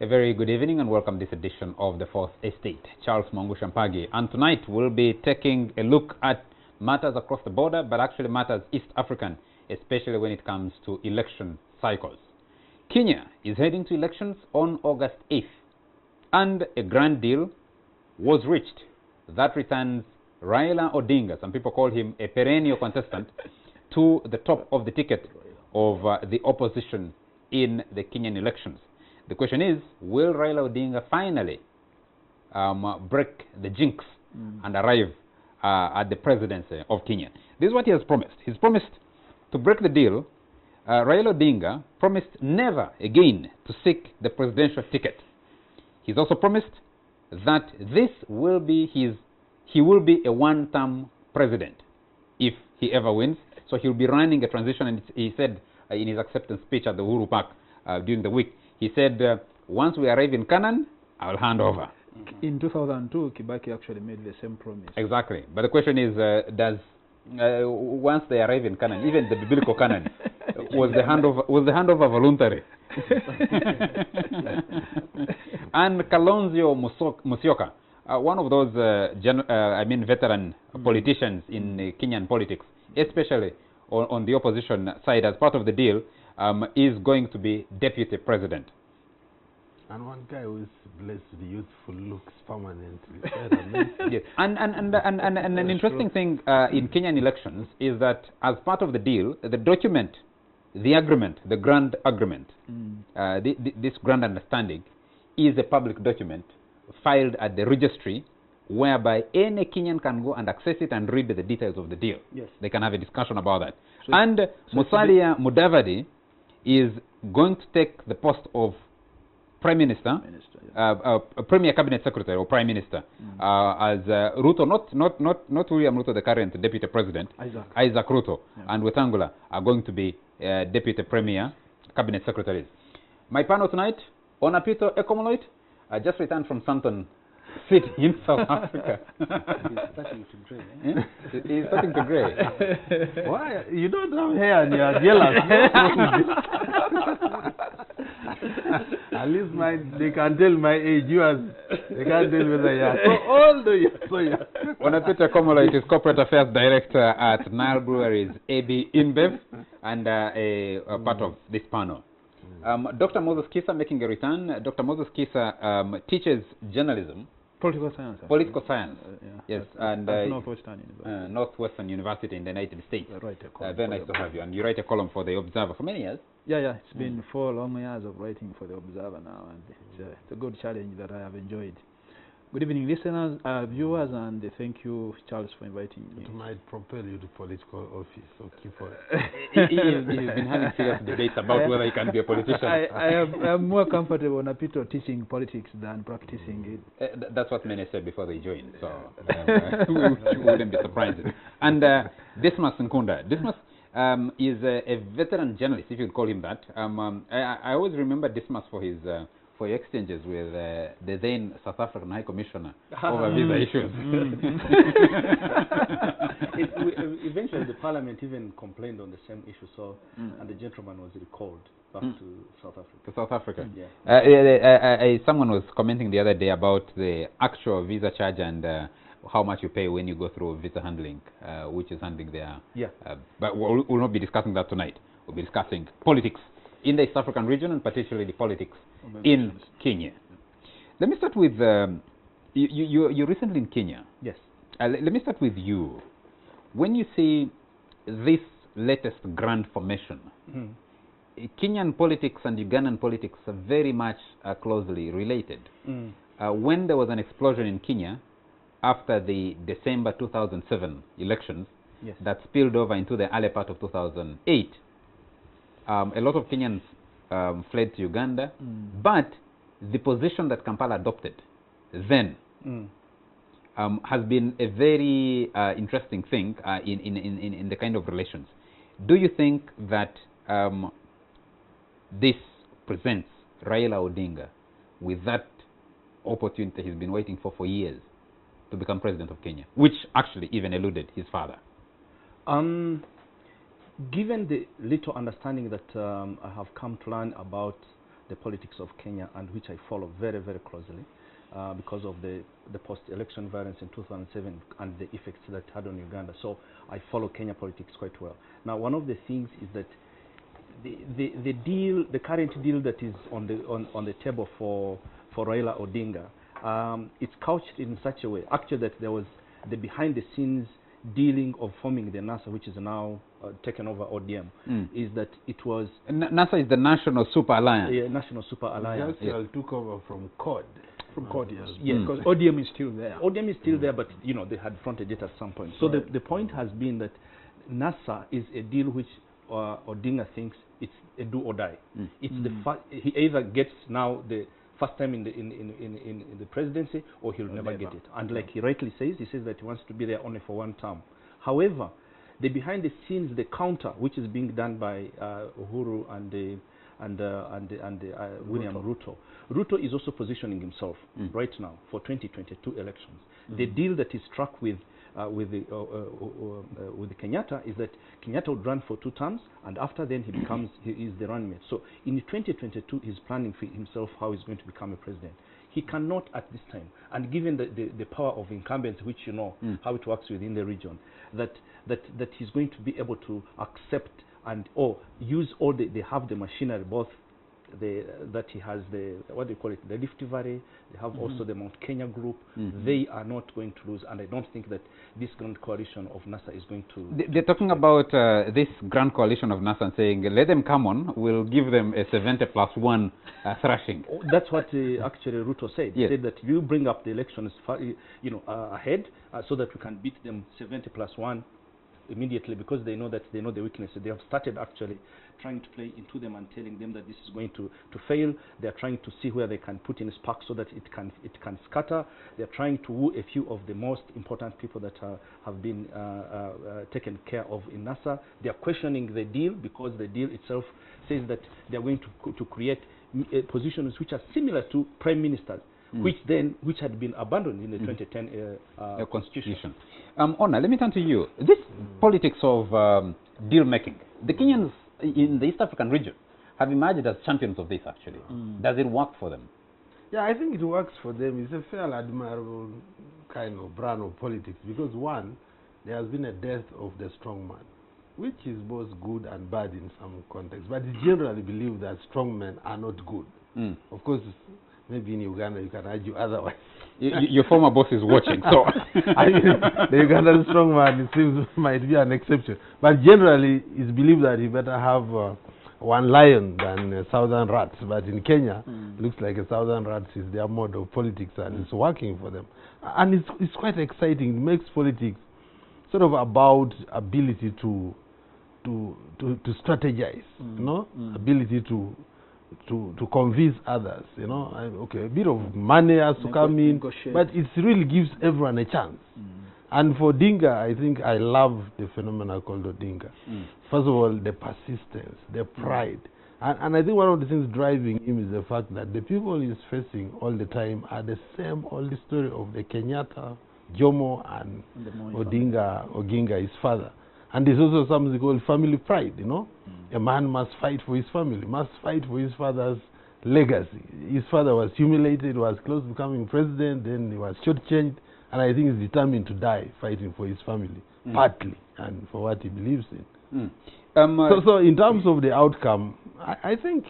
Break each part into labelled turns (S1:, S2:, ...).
S1: A very good evening and welcome to this edition of the Fourth Estate. Charles Mwangu Shampagi, and tonight we'll be taking a look at matters across the border, but actually matters East African, especially when it comes to election cycles. Kenya is heading to elections on August 8th, and a grand deal was reached that returns Raila Odinga, some people call him a perennial contestant, to the top of the ticket of the opposition in the Kenyan elections. The question is, will Raila Odinga finally break the jinx and arrive at the presidency of Kenya? This is what he has promised. He's promised to break the deal. Raila Odinga promised never again to seek the presidential ticket. He's also promised that this will be he will be a one-term president if he ever wins. So he'll be running a transition, and he said in his acceptance speech at the Uhuru Park during the week, he said, once we arrive in Canaan, I'll hand over.
S2: In 2002, Kibaki actually made the same promise.
S1: Exactly. But the question is, once they arrive in Canaan, even the biblical Canaan, was the handover voluntary? And Kalonzo Musyoka, one of those veteran politicians in Kenyan politics, especially on the opposition side, as part of the deal, is going to be deputy president.
S3: And one guy who is blessed with youthful looks permanently.
S1: Yes. And an interesting thing in Kenyan elections is that as part of the deal, the document, the agreement, the grand agreement, this grand understanding is a public document filed at the registry, whereby any Kenyan can go and access it and read the details of the deal.
S2: Yes.
S1: They can have a discussion about that. So and Musalia Mudavadi is going to take the post of Prime Minister, Premier Cabinet Secretary or Prime Minister, as Ruto, not William Ruto, the current Deputy President, Isaac Ruto, and Wetangula are going to be Deputy Premier Cabinet Secretaries. My panel tonight, Onapito Ekomoloit, I just returned from Santon City in South Africa.
S4: He's starting to gray. Eh?
S1: He's starting to gray.
S3: Why? You don't have hair and you are jealous. At least they can tell my age. They can't tell whether you are so old or you are so young.
S1: Onapito Ekomoloit is Corporate Affairs Director at Nile Breweries AB InBev and a part of this panel. Dr. Moses Kisa making a return. Dr. Moses Kisa teaches journalism.
S2: Political science.
S1: Political science. Yes.
S2: And
S1: Northwestern University in the United States. Very nice to have you. And you write a column for The Observer for many years.
S2: Yeah. It's been 4 long years of writing for The Observer now, and it's a good challenge that I have enjoyed. Good evening, listeners, viewers, and thank you, Charles, for inviting me.
S3: It might propel you to political office, so keep on.
S1: He's been having serious debates about whether he can be a politician.
S2: I am more comfortable Napito teaching politics than practicing
S1: it. That's what many said before they joined, so we wouldn't be surprised. And Dismas Nkunda. Dismas is a veteran journalist, if you'd call him that. I always remember Dismas for his exchanges with the then South African High Commissioner over visa issues.
S4: Eventually, the Parliament even complained on the same issue, so and the gentleman was recalled back to South Africa.
S1: To South Africa.
S4: Yeah.
S1: Someone was commenting the other day about the actual visa charge and how much you pay when you go through visa handling, which is handling there.
S4: Yeah.
S1: But we'll not be discussing that tonight. We'll be discussing politics in the East African region, and particularly the politics in Kenya. Let me start with, you're recently in Kenya.
S4: Yes.
S1: Let me start with you. When you see this latest grand formation, Kenyan politics and Ugandan politics are very much closely related. When there was an explosion in Kenya after the December 2007 elections, that spilled over into the early part of 2008, a lot of Kenyans fled to Uganda, but the position that Kampala adopted then has been a very interesting thing in the kind of relations. Do you think that this presents Raila Odinga with that opportunity he's been waiting for years to become president of Kenya, which actually even eluded his father?
S4: Given the little understanding that I have come to learn about the politics of Kenya, and which I follow very, very closely because of the post-election violence in 2007 and the effects that had on Uganda. So I follow Kenya politics quite well. Now, one of the things is that the current deal that is on the table for Raila Odinga, it's couched in such a way, actually, that there was the behind-the-scenes dealing of forming the NASA, which is now taken over ODM, is that it was...
S1: NASA is the National Super Alliance.
S4: Yeah, National Super Alliance.
S3: Just took over from COD.
S2: From COD, yes.
S4: Yes.
S2: Because ODM is still there.
S4: ODM is still there, but, you know, they had fronted it at some point. So the point has been that NASA is a deal which Odinga thinks it's a do or die. It's he either gets now the first time in the presidency, or he'll never get it. And like he rightly says, he says that he wants to be there only for one term. However, the behind the scenes, the counter, which is being done by Uhuru and William Ruto. Ruto is also positioning himself right now for 2022 elections. The deal that is struck with the Kenyatta is that Kenyatta would run for 2 terms, and after then he is the running mate. So in 2022, he's planning for himself how he's going to become a president. He cannot at this time, and given the power of incumbents, which you know how it works within the region, that he's going to be able to accept and use all they have the machinery, both that he has the, what do you call it, the Rift Valley, they have also the Mount Kenya group. They are not going to lose, and I don't think that this grand coalition of NASA is going to...
S1: They're talking about this grand coalition of NASA and saying, let them come on, we'll give them a 70+1 thrashing.
S4: That's what actually Ruto said. He said that you bring up the elections ahead so that we can beat them 70+1 immediately, because they know the weaknesses. They have started actually trying to play into them and telling them that this is going to fail. They are trying to see where they can put in sparks so that it can scatter. They are trying to woo a few of the most important people that have been taken care of in NASA. They are questioning the deal, because the deal itself says that they are going to create positions which are similar to prime ministers, which had been abandoned in the 2010 constitution.
S1: Ona, let me turn to you. This politics of deal making, the Kenyans in the East African region have emerged as champions of this, actually. Does it work for them?
S3: Yeah, I think it works for them. It's a fairly admirable kind of brand of politics, because one, there has been a death of the strong man, which is both good and bad in some contexts. But it's generally believed that strong men are not good. Of course, maybe in Uganda you can argue otherwise.
S1: Your former boss is watching, so
S3: I mean, the Ugandan strongman, it seems, might be an exception. But generally, it's believed that you better have one lion than southern rats. But in Kenya, looks like a southern rats is their mode of politics, and it's working for them. And it's quite exciting. It makes politics sort of about ability to strategize, you know, ability to convince others, you know. Okay, a bit of money has to come in, but it really gives everyone a chance. And for Odinga, I think I love the phenomenon called Odinga. First of all, the persistence, the pride. And I think one of the things driving him is the fact that the people he's facing all the time are the same old story of the Kenyatta, Jomo, and Oginga, his father. And there's also something called family pride, you know. A man must fight for his family, must fight for his father's legacy. His father was humiliated, was close to becoming president, then he was shortchanged, and I think he's determined to die fighting for his family, partly, and for what he believes in. So in terms of the outcome, I think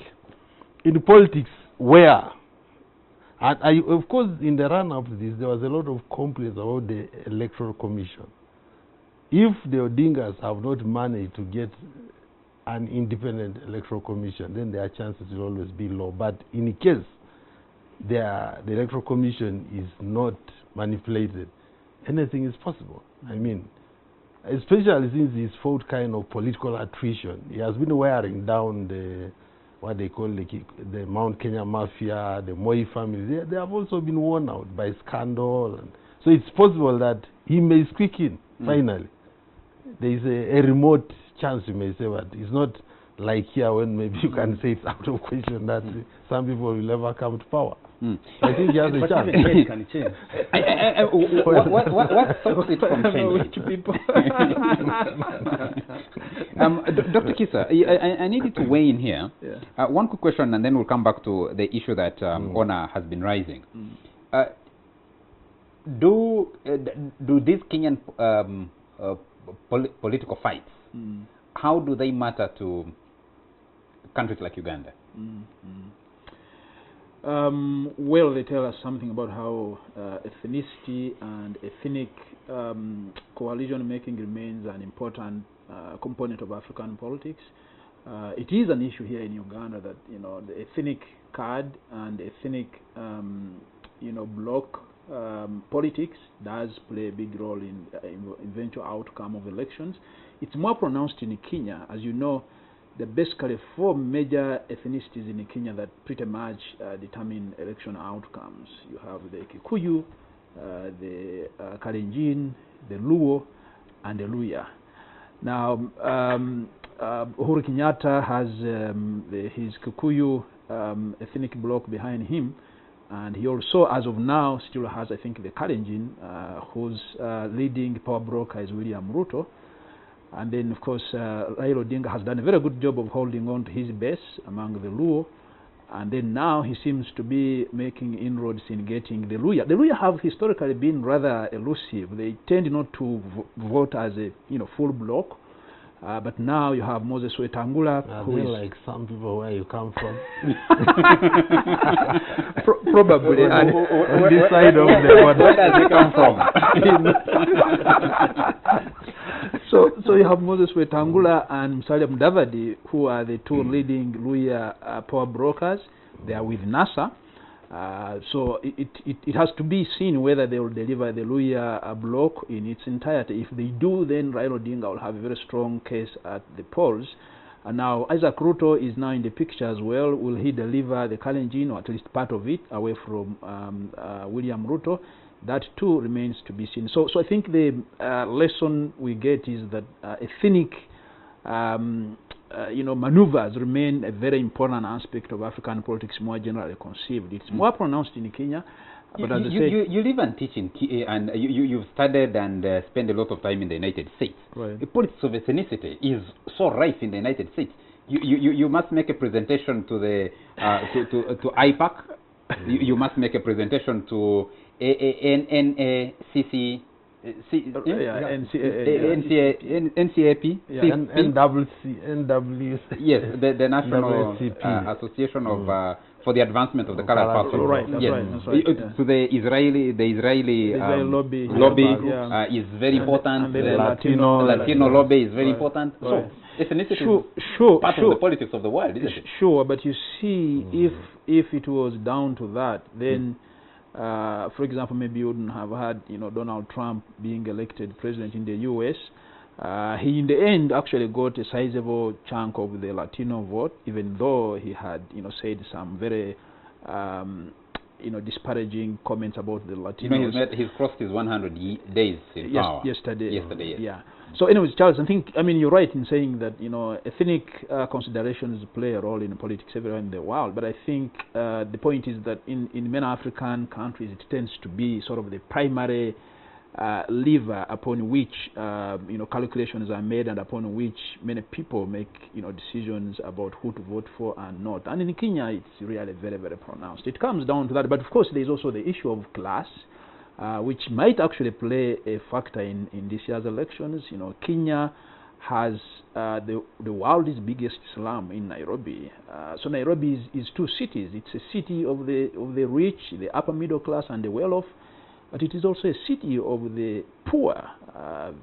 S3: in politics, of course, in the run-up to this, there was a lot of complaints about the electoral commission. If the Odingas have not managed to get an independent electoral commission, then their chances will always be low. But in case the electoral commission is not manipulated, anything is possible. I mean, especially since he's fought kind of political attrition. He has been wearing down what they call the Mount Kenya mafia, the Moi family. They have also been worn out by scandal. And so it's possible that he may squeak in, finally. There is a remote chance, you may say, but it's not like here, when maybe you can say it's out of question that some people will never come to power. I think he has a
S4: But
S3: chance.
S4: even then, can change.
S1: What stops it from changing?
S2: People.
S1: Dr. Kisa, I need you to weigh in here.
S2: Yeah.
S1: One quick question, and then we'll come back to the issue that Honor has been rising. Do these Kenyan political fights, how do they matter to countries like Uganda?
S2: Well, they tell us something about how ethnicity and ethnic coalition making remains an important component of African politics. It is an issue here in Uganda that the ethnic card and ethnic bloc politics does play a big role in eventual outcome of elections. It's more pronounced in Kenya, as you know. There are basically 4 major ethnicities in Kenya that pretty much determine election outcomes. You have the Kikuyu, the Kalenjin, the Luo, and the Luya. Now, Uhuru Kenyatta has his Kikuyu ethnic bloc behind him, and he also, as of now, still has, I think, the Kalenjin, whose leading power broker is William Ruto. And then, of course, Raila Odinga has done a very good job of holding on to his base among the Luo. And then now he seems to be making inroads in getting the Luya. The Luya have historically been rather elusive. They tend not to vote as a full bloc. But now you have Moses Wetangula, who is
S3: like some people where you come from.
S2: Probably on
S3: this side of the border.
S1: Where does he come from?
S2: So you have Moses Wetangula and Musalia Mudavadi, who are the 2 leading Luya power brokers. They are with NASA. So it has to be seen whether they will deliver the Luya bloc in its entirety. If they do, then Raila Odinga will have a very strong case at the polls. And now Isaac Ruto is now in the picture as well. Will he deliver the Kalenjin, or at least part of it, away from William Ruto? That too remains to be seen. So I think the lesson we get is that ethnic maneuvers remain a very important aspect of African politics, more generally conceived. It's more pronounced in Kenya. But
S1: you live and teach in Kenya, and you've studied and spent a lot of time in the United States.
S2: Right.
S1: The politics of ethnicity is so rife in the United States. You must make a presentation to the to IPAC. You must make a presentation to NACC. NCAP,
S3: NWC.
S1: Yes, the National Association of for the Advancement of the Colored Person.
S2: Right, that's
S1: yes.
S2: right. That's right.
S1: So the Israeli
S2: lobby
S1: is very important.
S2: And the
S1: Latino lobby is very important.
S2: Right.
S1: So ethnicity is part of the politics of the world, isn't it?
S2: Sure, but you see, if it was down to that, then. For example, maybe you wouldn't have had Donald Trump being elected president in the U.S. He in the end actually got a sizable chunk of the Latino vote, even though he had said some very disparaging comments about the Latinos.
S1: He's crossed his 100 days in power.
S2: Yesterday.
S1: Yes.
S2: Yeah. So anyways, Charles, I mean, you're right in saying that, ethnic considerations play a role in politics everywhere in the world. But I think the point is that in many African countries, it tends to be sort of the primary lever upon which, calculations are made and upon which many people make, decisions about who to vote for and not. And in Kenya, it's really very, very pronounced. It comes down to that. But of course, there's also the issue of class. Which might actually play a factor in this year's elections. Kenya has the world's biggest slum in Nairobi. So Nairobi is 2 cities. It's a city of the rich, the upper middle class, and the well-off, but it is also a city of the poor,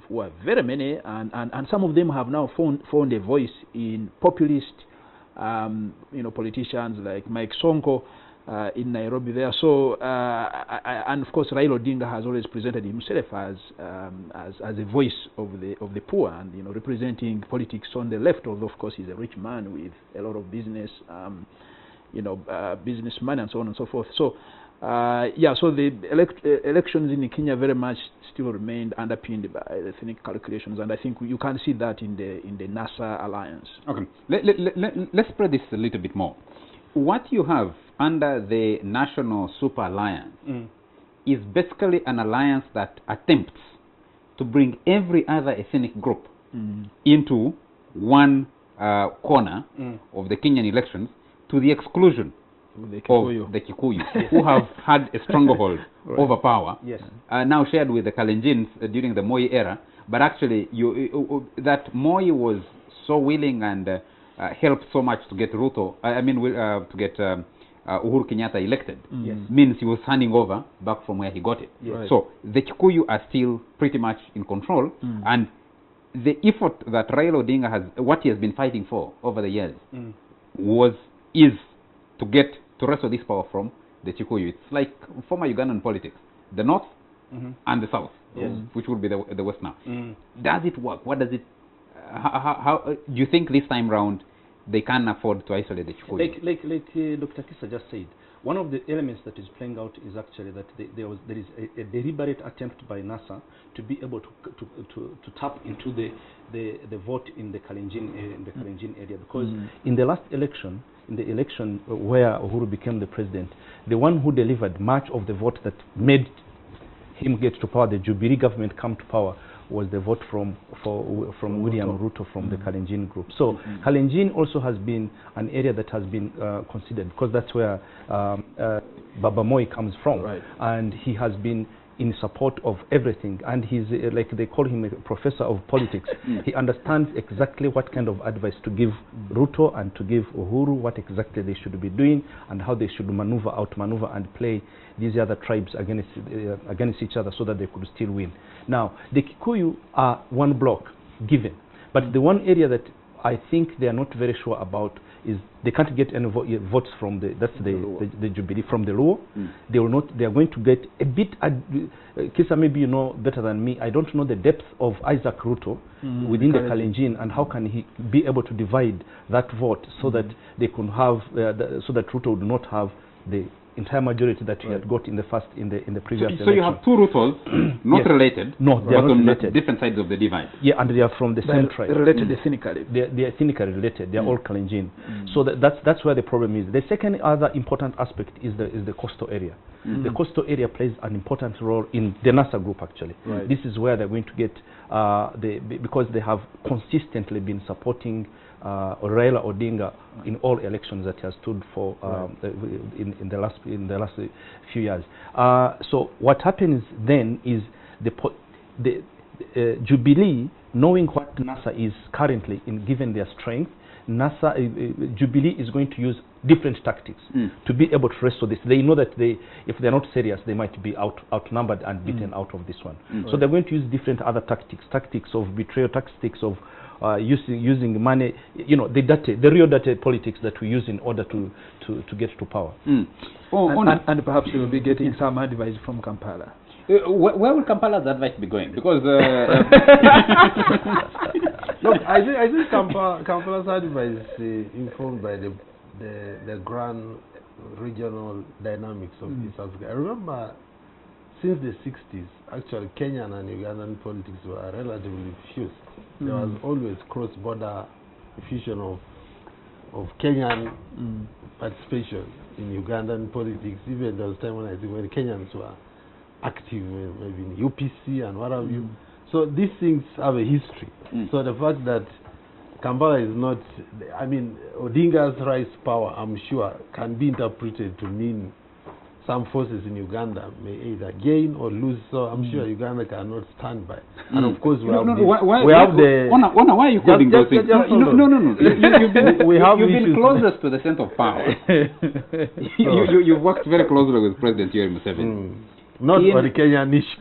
S2: who are very many, and some of them have now found a voice in populist, politicians like Mike Sonko. In Nairobi there. So, and of course, Raila Odinga has always presented himself as a voice of the poor, and representing politics on the left. Although of course he's a rich man with a lot of business, businessman and so on and so forth. So, Yeah, so the elections in Kenya very much still remained underpinned by ethnic calculations, and I think you can see that in the NASA alliance.
S1: Okay, let's spread this a little bit more. What you have under the National Super Alliance is basically an alliance that attempts to bring every other ethnic group into one corner of the Kenyan elections, to the exclusion of the Kikuyu, who have had a stronghold over power, now shared with the Kalenjins during the Moi era. But actually, that Moi was so willing and helped so much to get Ruto, to get Uhuru Kenyatta elected, means he was handing over back from where he got it. So the Kikuyu are still pretty much in control, and the effort that Raila Odinga has, what he has been fighting for over the years, is to get to wrestle this power from the Kikuyu. It's like former Ugandan politics, the north and the south, which would be the west now. Does it work? What does it? How do you think this time round they can afford to isolate the Kikuyu?
S4: Like Dr. Kisa just said, one of the elements that is playing out is actually that there is a deliberate attempt by NASA to be able to tap into the vote in the Kalenjin area, because in the last election, in the election where Uhuru became the president, the one who delivered much of the vote that made him get to power, the Jubilee government come to power, was the vote from William Ruto from the Kalenjin group. So Kalenjin also has been an area that has been considered, because that's where Baba Moi comes from, and he has been in support of everything, and he's like they call him a professor of politics. He understands exactly what kind of advice to give Ruto and to give Uhuru, what exactly they should be doing and how they should outmaneuver and play these other tribes against each other so that they could still win. Now, the Kikuyu are one block given, but the one area that I think they are not very sure about is they can't get any votes from the Jubilee, from the Luo. They will not. They are going to get a bit. Kisa, maybe you know better than me. I don't know the depth of Isaac Ruto within the Kalenjin, and how can he be able to divide that vote so that they can have so that Ruto would not have the entire majority that he had got in the previous election.
S1: So you have two Rutos, not related,
S4: no, they are not related,
S1: different sides of the divide.
S4: Yeah, and they are from the same tribe.
S2: Related ethnically.
S4: They are ethnically related. They are all Kalenjin. So that's where the problem is. The second other important aspect is the coastal area. The coastal area plays an important role in the NASA group actually. This is where they're going to get because they have consistently been supporting Raila Odinga in all elections that he has stood for in the last few years. So what happens then is the Jubilee, knowing what NASA is currently given their strength, Jubilee is going to use different tactics to be able to wrestle this. They know that if they're not serious, they might be outnumbered and beaten out of this one. So they're going to use different other tactics of betrayal, tactics of using money, the real dirty politics that we use in order to get to power.
S2: And perhaps they will be getting some advice from Kampala.
S1: Where will Kampala's advice be going? Because
S3: look, I think Kampala's advice is informed by the grand regional dynamics of East Africa. I remember since the 60s, actually Kenyan and Ugandan politics were relatively fused. There was always cross-border fusion of Kenyan participation in Ugandan politics. Even there was time when I think when Kenyans were active, maybe in UPC and what have you. So these things have a history. So the fact that Kampala is not, I mean, Odinga's rise to power, I'm sure, can be interpreted to mean some forces inUganda may either gain or lose. So I'm sure Uganda cannot stand by. And of course, we have the.
S1: Why are you calling those things? No. You've been closest to the center of power. You've worked very closely with President Yoweri Museveni.
S3: Not for the Kenyan issue.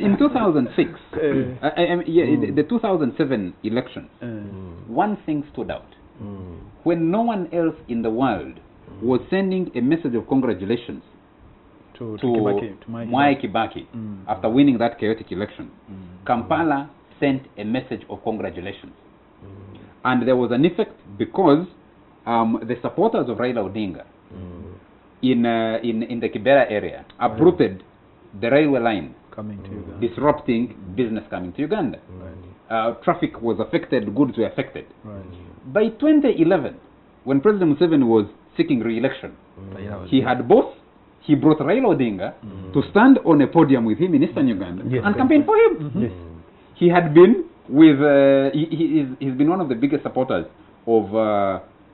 S1: in 2006, the 2007 election, one thing stood out. When no one else in the world was sending a message of congratulations to Mwai Kibaki after winning that chaotic election, Kampala sent a message of congratulations. And there was an effect because the supporters of Raila Odinga in the Kibera area uprooted the railway line,
S2: Coming to Uganda.
S1: disrupting business coming to Uganda. Traffic was affected, goods were affected. By 2011, when President Museveni was seeking re-election, he brought Raila Odinga to stand on a podium with him in Eastern Uganda and campaign for him. He had been with, he's been one of the biggest supporters of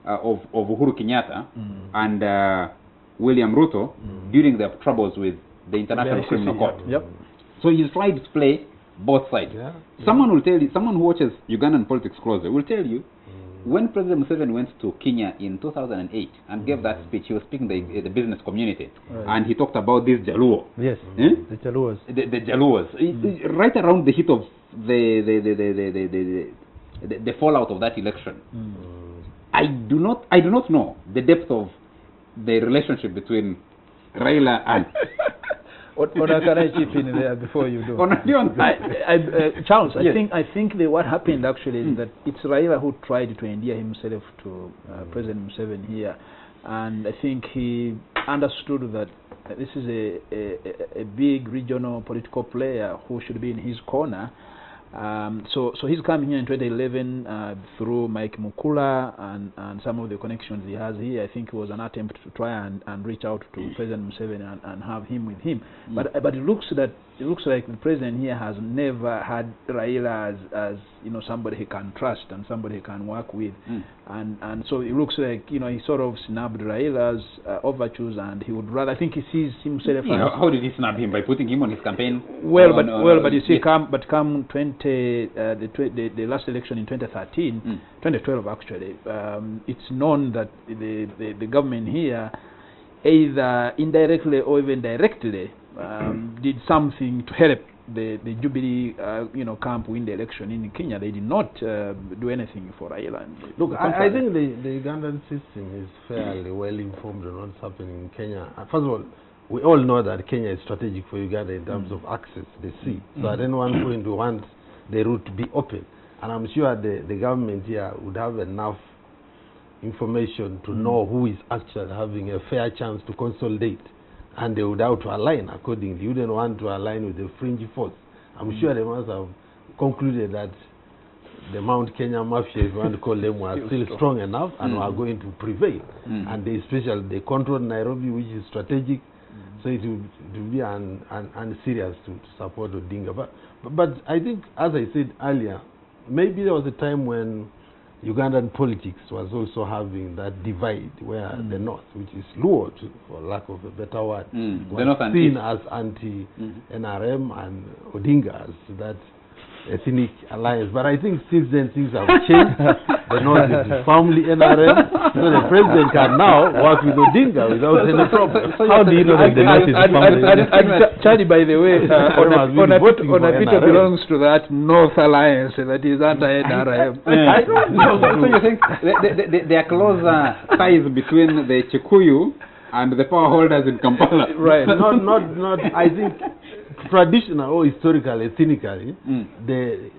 S1: Uhuru Kenyatta and William Ruto during their troubles with the International Criminal Court. So he's tried to play both sides. Someone will tell you, someone who watches Ugandan politics closely will tell you, when President Museveni went to Kenya in 2008 and gave that speech, he was speaking the business community, and he talked about this Jaluo.
S3: Yes, the Jaluos.
S1: The Jaluos. Right around the heat of the fallout of that election. I do not know the depth of the relationship between Raila and
S2: Can I chip in there before you do? Charles, I think what happened actually is that it's Raila who tried to endear himself to President Museveni here, and I think he understood that this is a big regional political player who should be in his corner. So he's coming here in 2011 through Mike Mukula and some of the connections he has here. I think it was an attempt to try and reach out to President Museveni and have him with him. But it looks like the president here has never had Raila as somebody he can trust and somebody he can work with, and so it looks like he sort of snubbed Raila's overtures, and he would rather, I think he sees himself.
S1: How did he snub him? By putting him on his campaign?
S2: But you see, come 20 the last election in 2013, 2012 actually, it's known that the government here, either indirectly or even directly, did something to help the Jubilee camp win the election in Kenya. They did not do anything for Raila.
S3: Look, I think the Ugandan system is fairly well informed on what's happening in Kenya. First of all, we all know that Kenya is strategic for Uganda in terms of access to the sea. So at any one point we want the route to be open. And I'm sure the government here would have enough information to know who is actually having a fair chance to consolidate. And they would have to align accordingly. You didn't want to align with the fringe force. I'm sure they must have concluded that the Mount Kenya mafia, if you want to call them, were still strong enough and were going to prevail. And they controlled Nairobi, which is strategic. So it would be unserious to support Odinga. But I think, as I said earlier, maybe there was a time when Ugandan politics was also having that divide where the North, which is Luo, for lack of a better word, was seen as anti-NRM and Odinga as that ethnic alliance. But I think since then things have changed. The North is firmly NRM, so the president can now work with Odinga without any problem.
S2: How do you know that the North is firmly? Charlie, by the way, Onapito belongs to that North Alliance that is anti-NRM.
S1: I don't know. So you think there are closer ties between the Chikuyu and the power holders in Kampala?
S3: Right. Not. I think traditional or historically, ethnically, the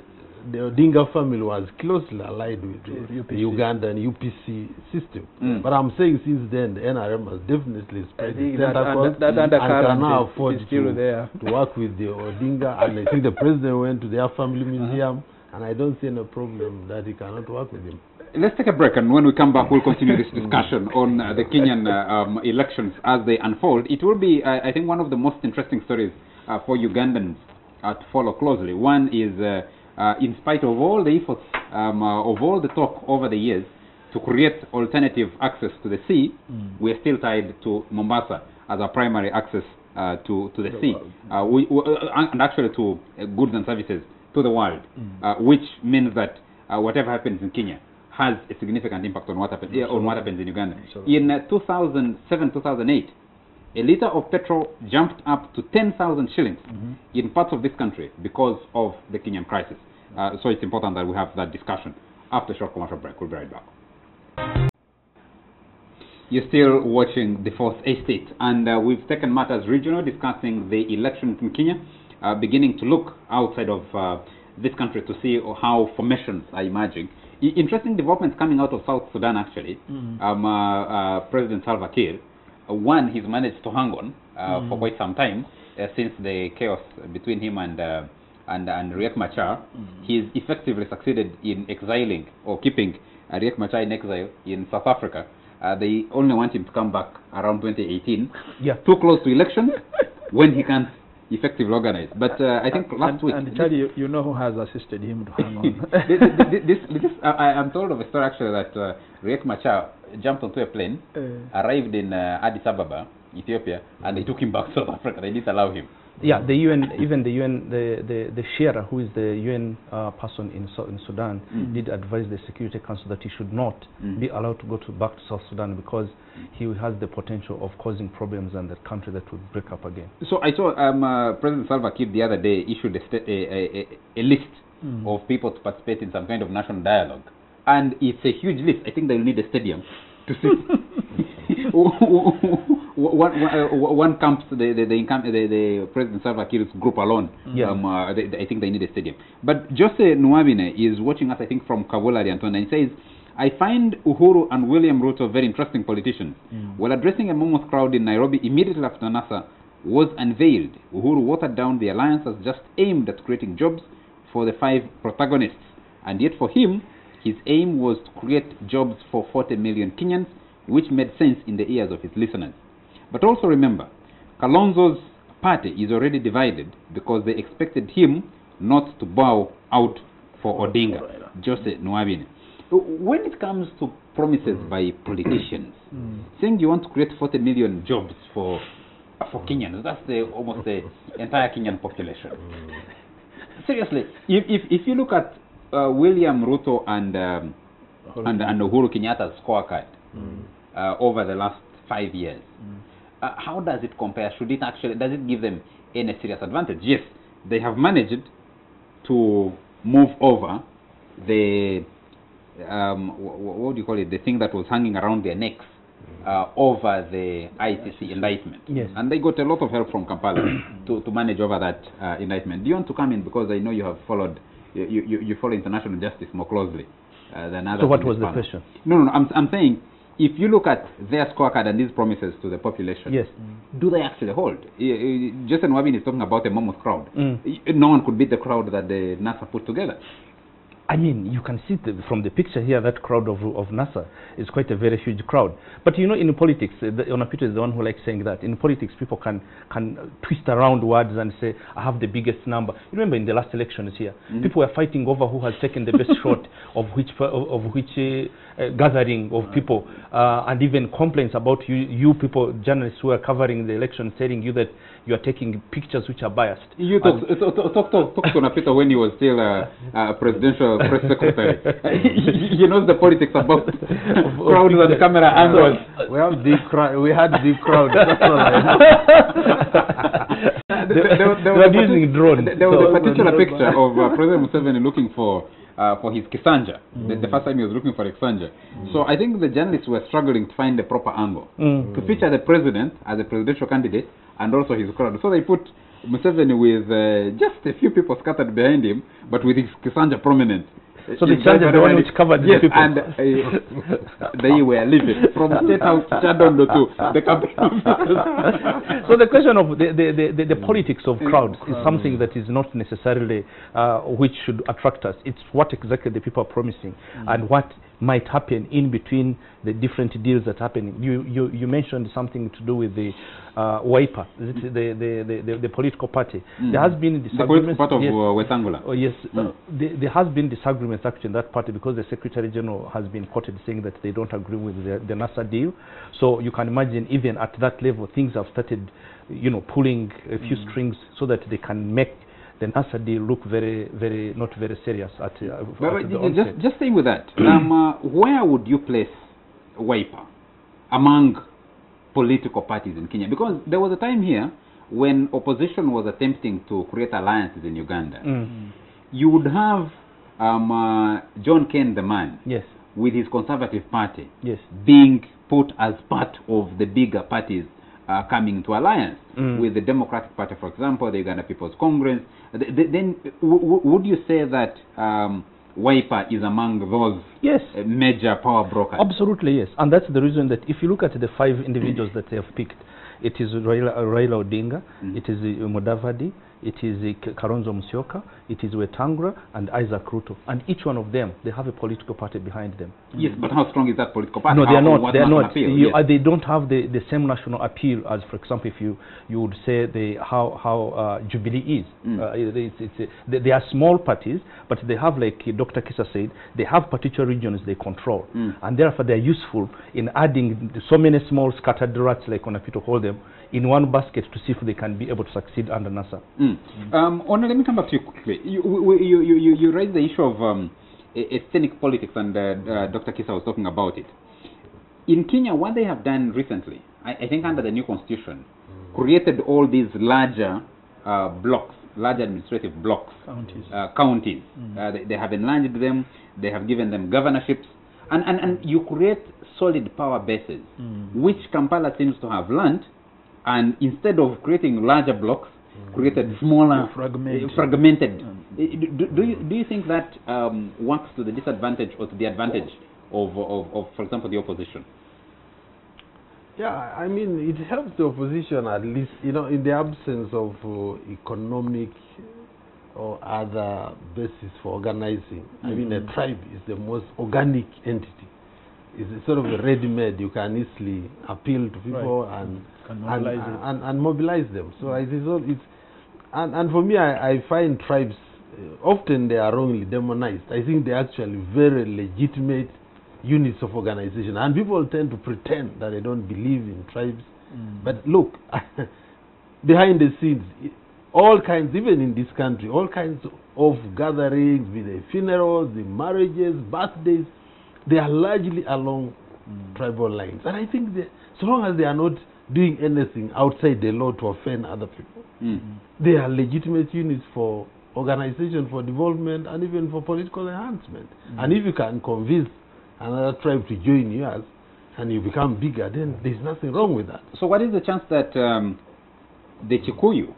S3: Odinga family was closely allied with the Ugandan UPC system. But I'm saying since then, the NRM has definitely spread its tentacles and can now afford to work with the Odinga. And I think the president went to their family museum, and I don't see any problem that he cannot work with him.
S1: Let's take a break, and when we come back, we'll continue this discussion on the Kenyan elections as they unfold. It will be, I think, one of the most interesting stories for Ugandans to follow closely. One is, in spite of all the efforts, of all the talk over the years to create alternative access to the sea, we are still tied to Mombasa as our primary access to the sea, and actually to goods and services to the world, which means that whatever happens in Kenya has a significant impact on what happens in Uganda. In 2007-2008, a litre of petrol jumped up to 10,000 shillings in parts of this country because of the Kenyan crisis. So it's important that we have that discussion. After a short commercial break, we'll be right back. You're still watching the Fourth Estate, and we've taken matters regional, discussing the elections in Kenya, beginning to look outside of this country to see how formations are emerging Interesting developments coming out of South Sudan, actually. President Salva Kiir, one, he's managed to hang on for quite some time since the chaos between him and Riek Machar. He's effectively succeeded in exiling or keeping Riek Machar in exile in South Africa. They only want him to come back around 2018. Yeah. Too close to election when he can't effectively organize. But I think last week...
S2: And tell you know who has assisted him to hang on.
S1: I'm told of a story actually that Riek Machar jumped onto a plane, arrived in Addis Ababa, Ethiopia, and they took him back to South Africa. They didn't allow him.
S4: Yeah, the UN, even the UN, the Shera, who is the UN person in Sudan, did advise the Security Council that he should not be allowed to go back to South Sudan because he has the potential of causing problems in the country that would break up again.
S1: So I saw President Salva Kiir the other day issued a list of people to participate in some kind of national dialogue, and it's a huge list. I think they'll need a stadium to sit. One camps the President Salva Kiir's group alone. I think they need a stadium. But Jose Nwabine is watching us, I think, from Kavulari, Anton, and he says, I find Uhuru and William Ruto very interesting politicians. While addressing a mammoth crowd in Nairobi immediately after NASA was unveiled, Uhuru watered down the alliance as just aimed at creating jobs for the 5 protagonists. And yet for him, his aim was to create jobs for 40 million Kenyans, which made sense in the ears of his listeners. But also remember, Kalonzo's party is already divided because they expected him not to bow out for Odinga. Jose Nwabine. When it comes to promises by politicians, saying you want to create 40 million jobs for Kenyans, that's almost the entire Kenyan population. Seriously, if you look at William Ruto and Uhuru Kenyatta's scorecard over the last 5 years, how does it compare? Does it give them any serious advantage? Yes, they have managed to move over the what do you call it? The thing that was hanging around their necks over the ICC indictment.
S4: Yes.
S1: And they got a lot of help from Kampala to manage over that indictment. Do you want to come in, because I know you have followed you follow international justice more closely than others?
S4: So what was the question?
S1: No, I'm saying, if you look at their scorecard and these promises to the population,
S4: yes,
S1: do they actually hold? Justin Wabin is talking about a mammoth crowd. No one could beat the crowd that the NASA put together.
S4: I mean, you can see from the picture here, that crowd of NASA is quite a very huge crowd. But you know, in politics, Onapito is the one who likes saying that. In politics, people can twist around words and say, I have the biggest number. You remember in the last elections here, people were fighting over who has taken the best shot of which gathering of people, and even complaints about you people, journalists who are covering the election, saying you that you are taking pictures which are biased.
S1: You talk to Onapito when he was still presidential press secretary. He knows the politics about crowds and camera angles.
S3: We have deep crowd. We had deep crowds. That's all I know.
S4: They were using drones.
S1: There was a particular picture of President Museveni looking for his Kisanja. The first time he was looking for a Kisanja. So I think the journalists were struggling to find the proper angle to feature the president as a presidential candidate and also his crowd. So they put Museveni with just a few people scattered behind him, but with his Kisanja prominent.
S4: So the Kisanja is the one which covered the people.
S1: And they were living from State House Chadondo to the campaign offices.
S4: So the question of the politics of crowds is something that is not necessarily which should attract us. It's what exactly the people are promising and what might happen in between the different deals that happen. You mentioned something to do with the Wiper, the political party. There has been disagreements.
S1: The political part of West Angola.
S4: Oh yes, there has been disagreements actually in that party because the Secretary General has been quoted saying that they don't agree with the NASA deal. So you can imagine even at that level things have started, pulling a few strings so that they can make the NASA deal look very not very serious at
S1: just stay with that. Where would you place Wiper among political parties in Kenya? Because there was a time here when opposition was attempting to create alliances in Uganda. You would have John Ken the man,
S4: yes,
S1: with his Conservative Party,
S4: yes,
S1: being put as part of the bigger parties coming into alliance with the Democratic Party, for example, the Uganda People's Congress. Then would you say that Wiper is among those
S4: Yes.
S1: Major power brokers.
S4: Absolutely, yes. And that's the reason that if you look at the 5 individuals that they have picked, it is Raila Odinga, it is Mudavadi, it is Kalonzo Musyoka, it is Wetangula, and Isaac Ruto. And each one of them, they have a political party behind them.
S1: Yes, but how strong is that political party?
S4: No, they are not. They are not.
S1: Yes.
S4: They don't have the same national appeal as, for example, if you would say how Jubilee is. They are small parties, but they have, like Dr. Kisa said, they have particular regions they control, and therefore they are useful in adding so many small scattered rats, like Onapito call them, in one basket to see if they can be able to succeed under NASA.
S1: Ona, let me come back to you quickly. You raised the issue of ethnic politics, and Dr. Kisa was talking about it. In Kenya, what they have done recently, I think under the new constitution, created all these larger blocks, large administrative blocks, counties. They have enlarged them, they have given them governorships, and you create solid power bases, which Kampala seems to have learned. And instead of creating larger blocks, created smaller, fragmented. Do you think that works to the disadvantage or to the advantage of, for example, the opposition?
S3: Yeah, I mean, it helps the opposition at least, you know, in the absence of economic or other basis for organizing. I mean, a tribe is the most organic entity. It's sort of a ready-made. You can easily appeal to people and mobilize them. So and for me, I find tribes often they are wrongly demonized. I think they're actually very legitimate units of organization, and people tend to pretend that they don't believe in tribes. But look, behind the scenes, all kinds, even in this country, all kinds of gatherings, be they funerals, the marriages, birthdays, they are largely along tribal lines. And I think so long as they are not doing anything outside the law to offend other people, they are legitimate units for organization, for development, and even for political enhancement. And if you can convince another tribe to join yours, and you become bigger, then there's nothing wrong with that.
S1: So what is the chance that the Kikuyu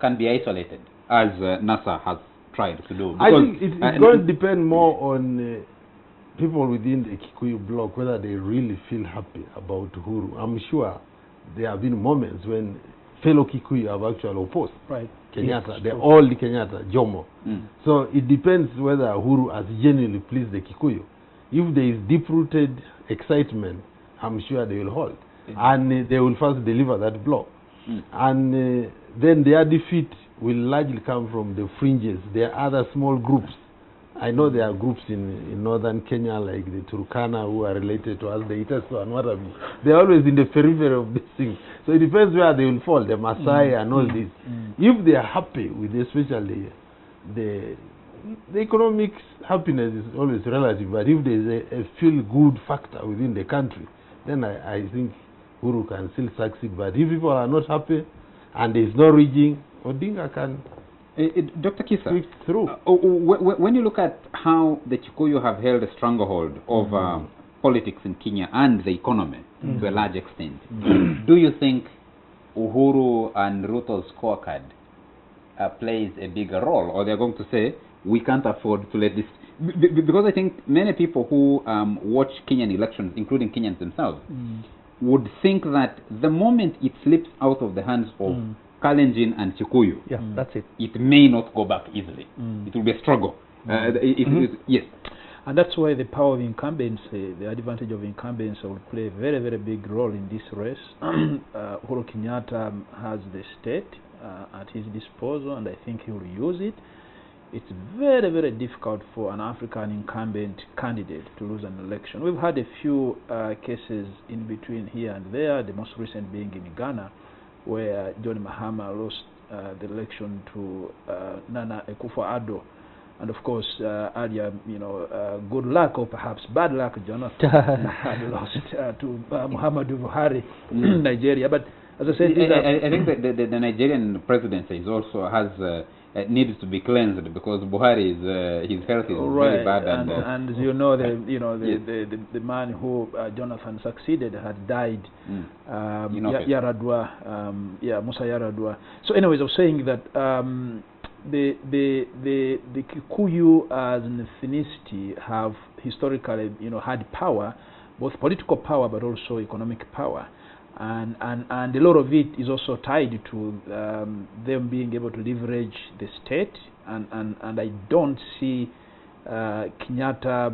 S1: can be isolated, as NASA has tried to do? Because
S3: I think it's going to depend more on people within the Kikuyu bloc, whether they really feel happy about Uhuru. I'm sure there have been moments when fellow Kikuyu have actually opposed Kenyatta, the old Kenyatta, Jomo. So it depends whether Uhuru has genuinely pleased the Kikuyu. If there is deep-rooted excitement, I'm sure they will hold. And they will first deliver that bloc. And then their defeat will largely come from the fringes. There are other small groups. I know there are groups in northern Kenya, like the Turkana, who are related to us, the Itaso and what have you. They're always in the periphery of this thing. So it depends where they will fall, the Maasai and all this. If they are happy with especially the economic happiness is always relative, but if there is a feel-good factor within the country, then I think Uhuru can still succeed. But if people are not happy and there is no rigging, Odinga can...
S1: Dr. Kisa,
S3: through.
S1: When you look at how the Kikuyu have held a stranglehold of politics in Kenya and the economy to a large extent, do you think Uhuru and Ruto's scorecard plays a bigger role, or they're going to say, we can't afford to let this... Because I think many people who watch Kenyan elections, including Kenyans themselves, would think that the moment it slips out of the hands of Kalenjin and Kikuyu,
S4: that's it.
S1: It may not go back easily. It will be a struggle. Yes.
S2: And that's why the power of incumbents, the advantage of incumbents will play a very, very big role in this race. Uhuru Kenyatta has the state at his disposal, and I think he will use it. It's very, very difficult for an African incumbent candidate to lose an election. We've had a few cases in between here and there, the most recent being in Ghana, where John Mahama lost the election to Nana Akufo-Addo. And of course, earlier, good luck or perhaps bad luck, Jonathan had lost to Muhammadu Buhari in Nigeria. But as I said,
S1: I think that the Nigerian presidency is also has needs to be cleansed, because Buhari is his health is very bad,
S2: and you know the man who Jonathan succeeded had died, Yaradua, Musa Yaradua. So anyways, I was saying that the Kikuyu as an ethnicity have historically, had power, both political power but also economic power, and a lot of it is also tied to them being able to leverage the state, and I don't see Kenyatta,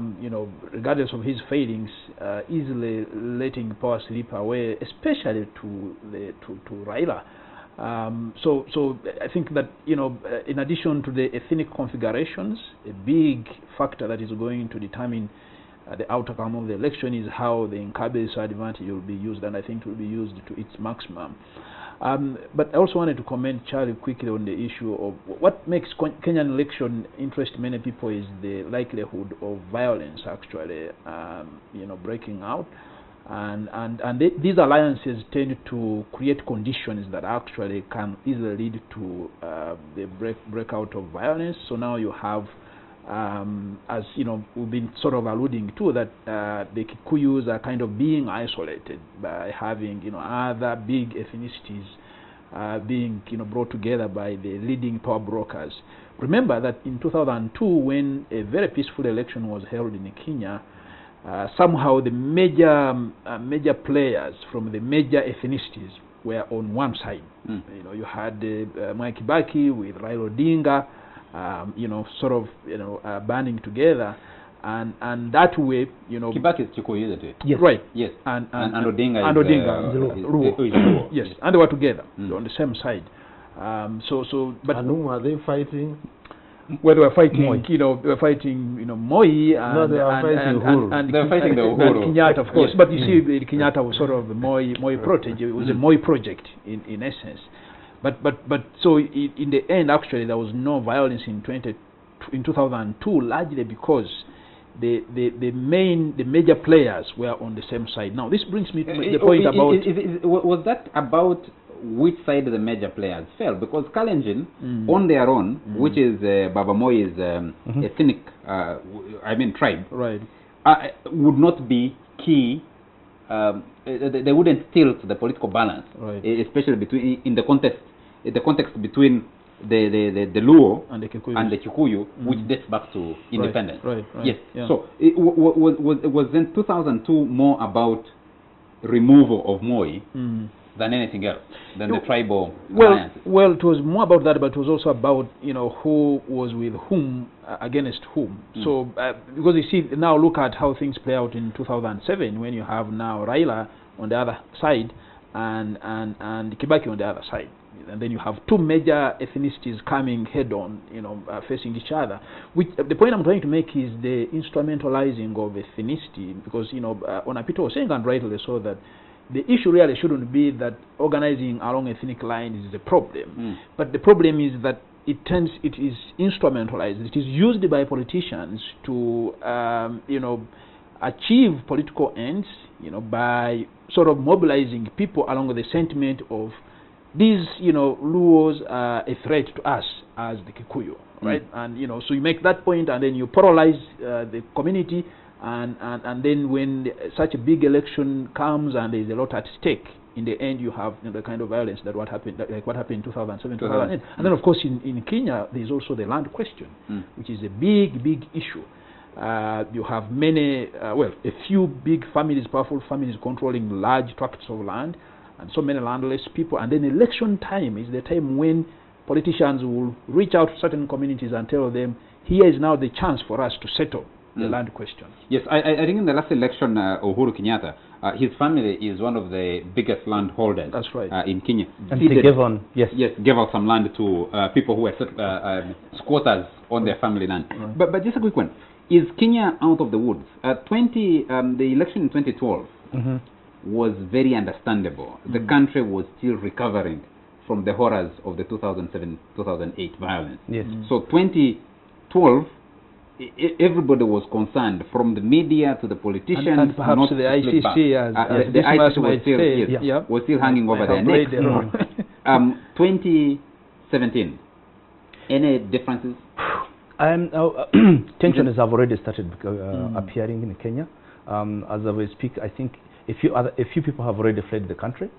S2: regardless of his failings, easily letting power slip away, especially to Raila. So I think that, in addition to the ethnic configurations, a big factor that is going to determine the outcome of the election is how the incumbency advantage will be used, and I think it will be used to its maximum. But I also wanted to comment, Charlie, quickly on the issue of what makes Kenyan election interest many people is the likelihood of violence actually, breaking out. And these alliances tend to create conditions that actually can easily lead to the breakout of violence. So now you have, as we've been sort of alluding to, that the Kikuyus are kind of being isolated by having other big ethnicities being brought together by the leading power brokers. Remember that in 2002, when a very peaceful election was held in Kenya, somehow the major players from the major ethnicities were on one side. You had Mwai Kibaki with Raila Odinga, sort of banding together, and that way,
S1: Kibaki is Chikuyu, isn't it?
S2: Yes. Right.
S1: Yes.
S2: And
S1: Odinga
S2: is
S1: Luo.
S2: Yes, and they were together on the same side. But
S3: and whom are they fighting?
S2: Where they were fighting, they were fighting, Moi, and
S3: they were fighting Uhuru.
S2: And
S1: they were fighting the Uhuru.
S2: And Kenyatta, of course.
S1: Yes.
S2: But you see, Kenyatta was sort of the Moi protege. It was a Moi project in essence. But so in the end, actually, there was no violence in 2002, largely because the major players were on the same side. Now, this brings me to the point about
S1: was that about which side the major players fell? Because Kalenjin, on their own, which is Baba Moi's ethnic, tribe,
S2: right,
S1: would not be key. They wouldn't tilt the political balance,
S2: right,
S1: especially in the context between the Luo and the Kikuyu, which dates back to independence.
S2: Right.
S1: Yes.
S2: Yeah.
S1: So it was then 2002 more about removal of Moi than anything else, than the tribal alliances?
S2: Well, it was more about that, but it was also about, who was with whom, against whom. So, because you see, now look at how things play out in 2007, when you have now Raila on the other side and Kibaki on the other side. And then you have two major ethnicities coming head-on, facing each other. Which, the point I'm trying to make is the instrumentalizing of ethnicity, because, Onapito was saying, and rightly so, that the issue really shouldn't be that organizing along ethnic lines is a problem, but the problem is that it is instrumentalized. It is used by politicians to, achieve political ends, by sort of mobilizing people along with the sentiment of these, Luos are a threat to us as the Kikuyu, right? And so you make that point, and then you polarize the community. And then when such a big election comes and there is a lot at stake, in the end you have the kind of violence that what happened in 2007, 2008. And then of course in Kenya there is also the land question, which is a big issue. You have many, a few big families, powerful families controlling large tracts of land, and so many landless people. And then election time is the time when politicians will reach out to certain communities and tell them, here is now the chance for us to settle the land question.
S1: Yes, I think in the last election, Uhuru Kenyatta, his family is one of the biggest landholders.
S2: That's right.
S1: In Kenya.
S4: And they gave on, yes,
S1: gave out some land to people who were squatters on their family land. But just a quick one. Is Kenya out of the woods? The election in 2012 was very understandable. The country was still recovering from the horrors of the 2007-2008 violence.
S4: Yes.
S1: So 2012, everybody was concerned, from the media to the politicians,
S2: and perhaps
S1: not
S2: the ICC, as
S1: the ICC
S2: was
S1: was still hanging over their necks. 2017, any differences?
S4: Tensions have already started appearing in Kenya. as I speak, I think a few people have already fled the country.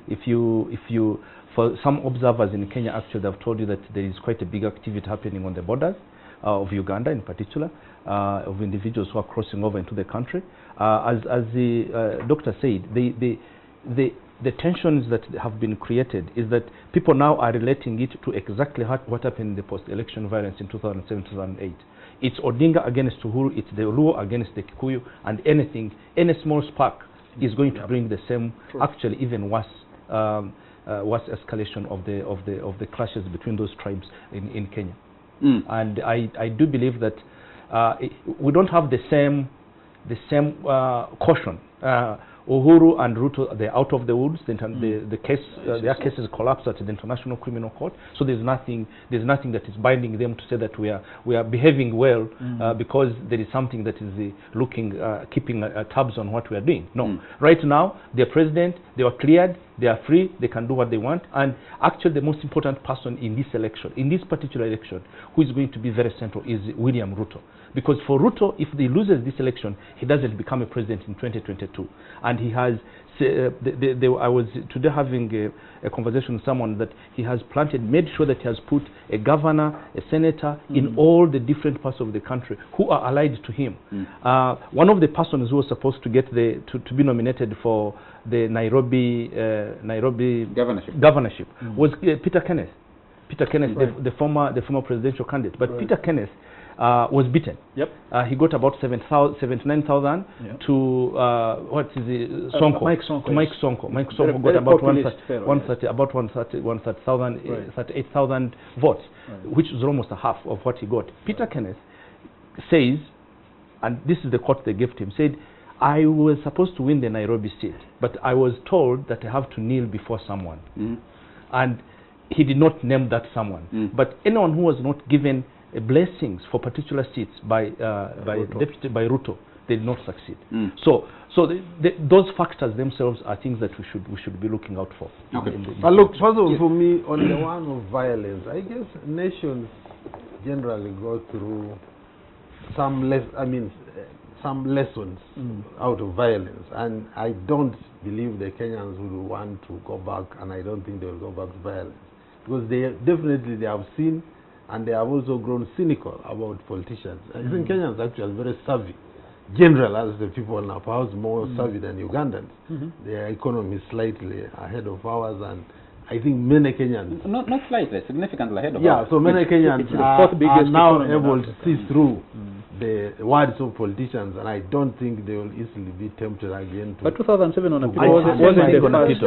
S4: If you, for some observers in Kenya, actually, they've told you that there is quite a big activity happening on the borders of Uganda, in particular, of individuals who are crossing over into the country. As the doctor said, the tensions that have been created is that people now are relating it to exactly what happened in the post-election violence in 2007-2008. It's Odinga against Uhuru, it's the Luo against the Kikuyu, and any small spark is going to bring the same, actually even worse, worse escalation of the clashes between those tribes in Kenya. And I do believe that we don't have the same caution. Uhuru and Ruto, they're out of the woods. The case, their cases collapsed at the International Criminal Court. So there's nothing that is binding them to say that we are behaving well because there is something that is keeping tabs on what we are doing. No, right now they're president. They are cleared. They are free. They can do what they want. And actually, the most important person in this election, in this particular election, who is going to be very central, is William Ruto. Because for Ruto, if he loses this election, he doesn't become a president in 2022. And he has, I was today having a conversation with someone that he has made sure that he has put a governor, a senator in all the different parts of the country who are allied to him. One of the persons who was supposed to get to be nominated for the Nairobi governorship was Peter Kenneth. Peter Kenneth, the former presidential candidate. But Peter Kenneth was beaten. He got about 79,000 to what is it? Sonko. Mike Sonko. Mike Sonko got about 38,000 votes, which is almost a half of what he got. Peter Kenneth says, and this is the quote they gave to him, said, "I was supposed to win the Nairobi seat, but I was told that I have to kneel before someone." And he did not name that someone. But anyone who was not given blessings for particular seats by Ruto, they did not succeed. So those factors themselves are things that we should be looking out for.
S3: But look, first of all, for me, on the one of violence, I guess nations generally go through some lessons out of violence, and I don't believe the Kenyans will want to go back, and I don't think they will go back to violence, because they have seen, and they have also grown cynical about politicians. I think Kenyans actually very savvy, general as the people now, perhaps more savvy than Ugandans. Their economy is slightly ahead of ours, and I think many Kenyans...
S1: Not slightly, significantly ahead of ours.
S3: So many Kenyans are now able to see through the words of politicians, and I don't think they will easily be tempted again to...
S2: But 2007 on a people wasn't the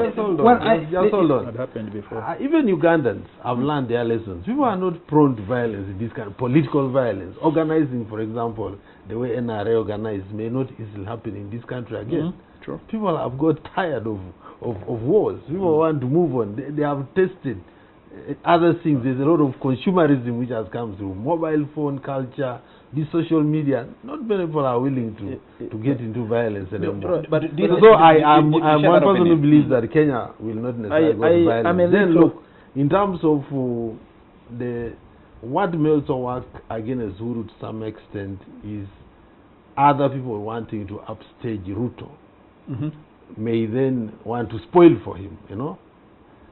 S3: just hold on. Just hold on.
S2: It happened before.
S3: Even Ugandans have learned their lessons. People are not prone to violence, this kind of political violence. Organizing, for example, the way NRA organized may not easily happen in this country again.
S2: True.
S3: People have got tired of wars. People want to move on. They have tested other things. There's a lot of consumerism which has come through. Mobile phone culture, this social media. Not many people are willing to get into violence anymore.
S1: But
S3: so I'm one person who believes that Kenya will not necessarily go to violence. Then look, in terms of what may also work against Uhuru to some extent is other people wanting to upstage Ruto. May then want to spoil for him,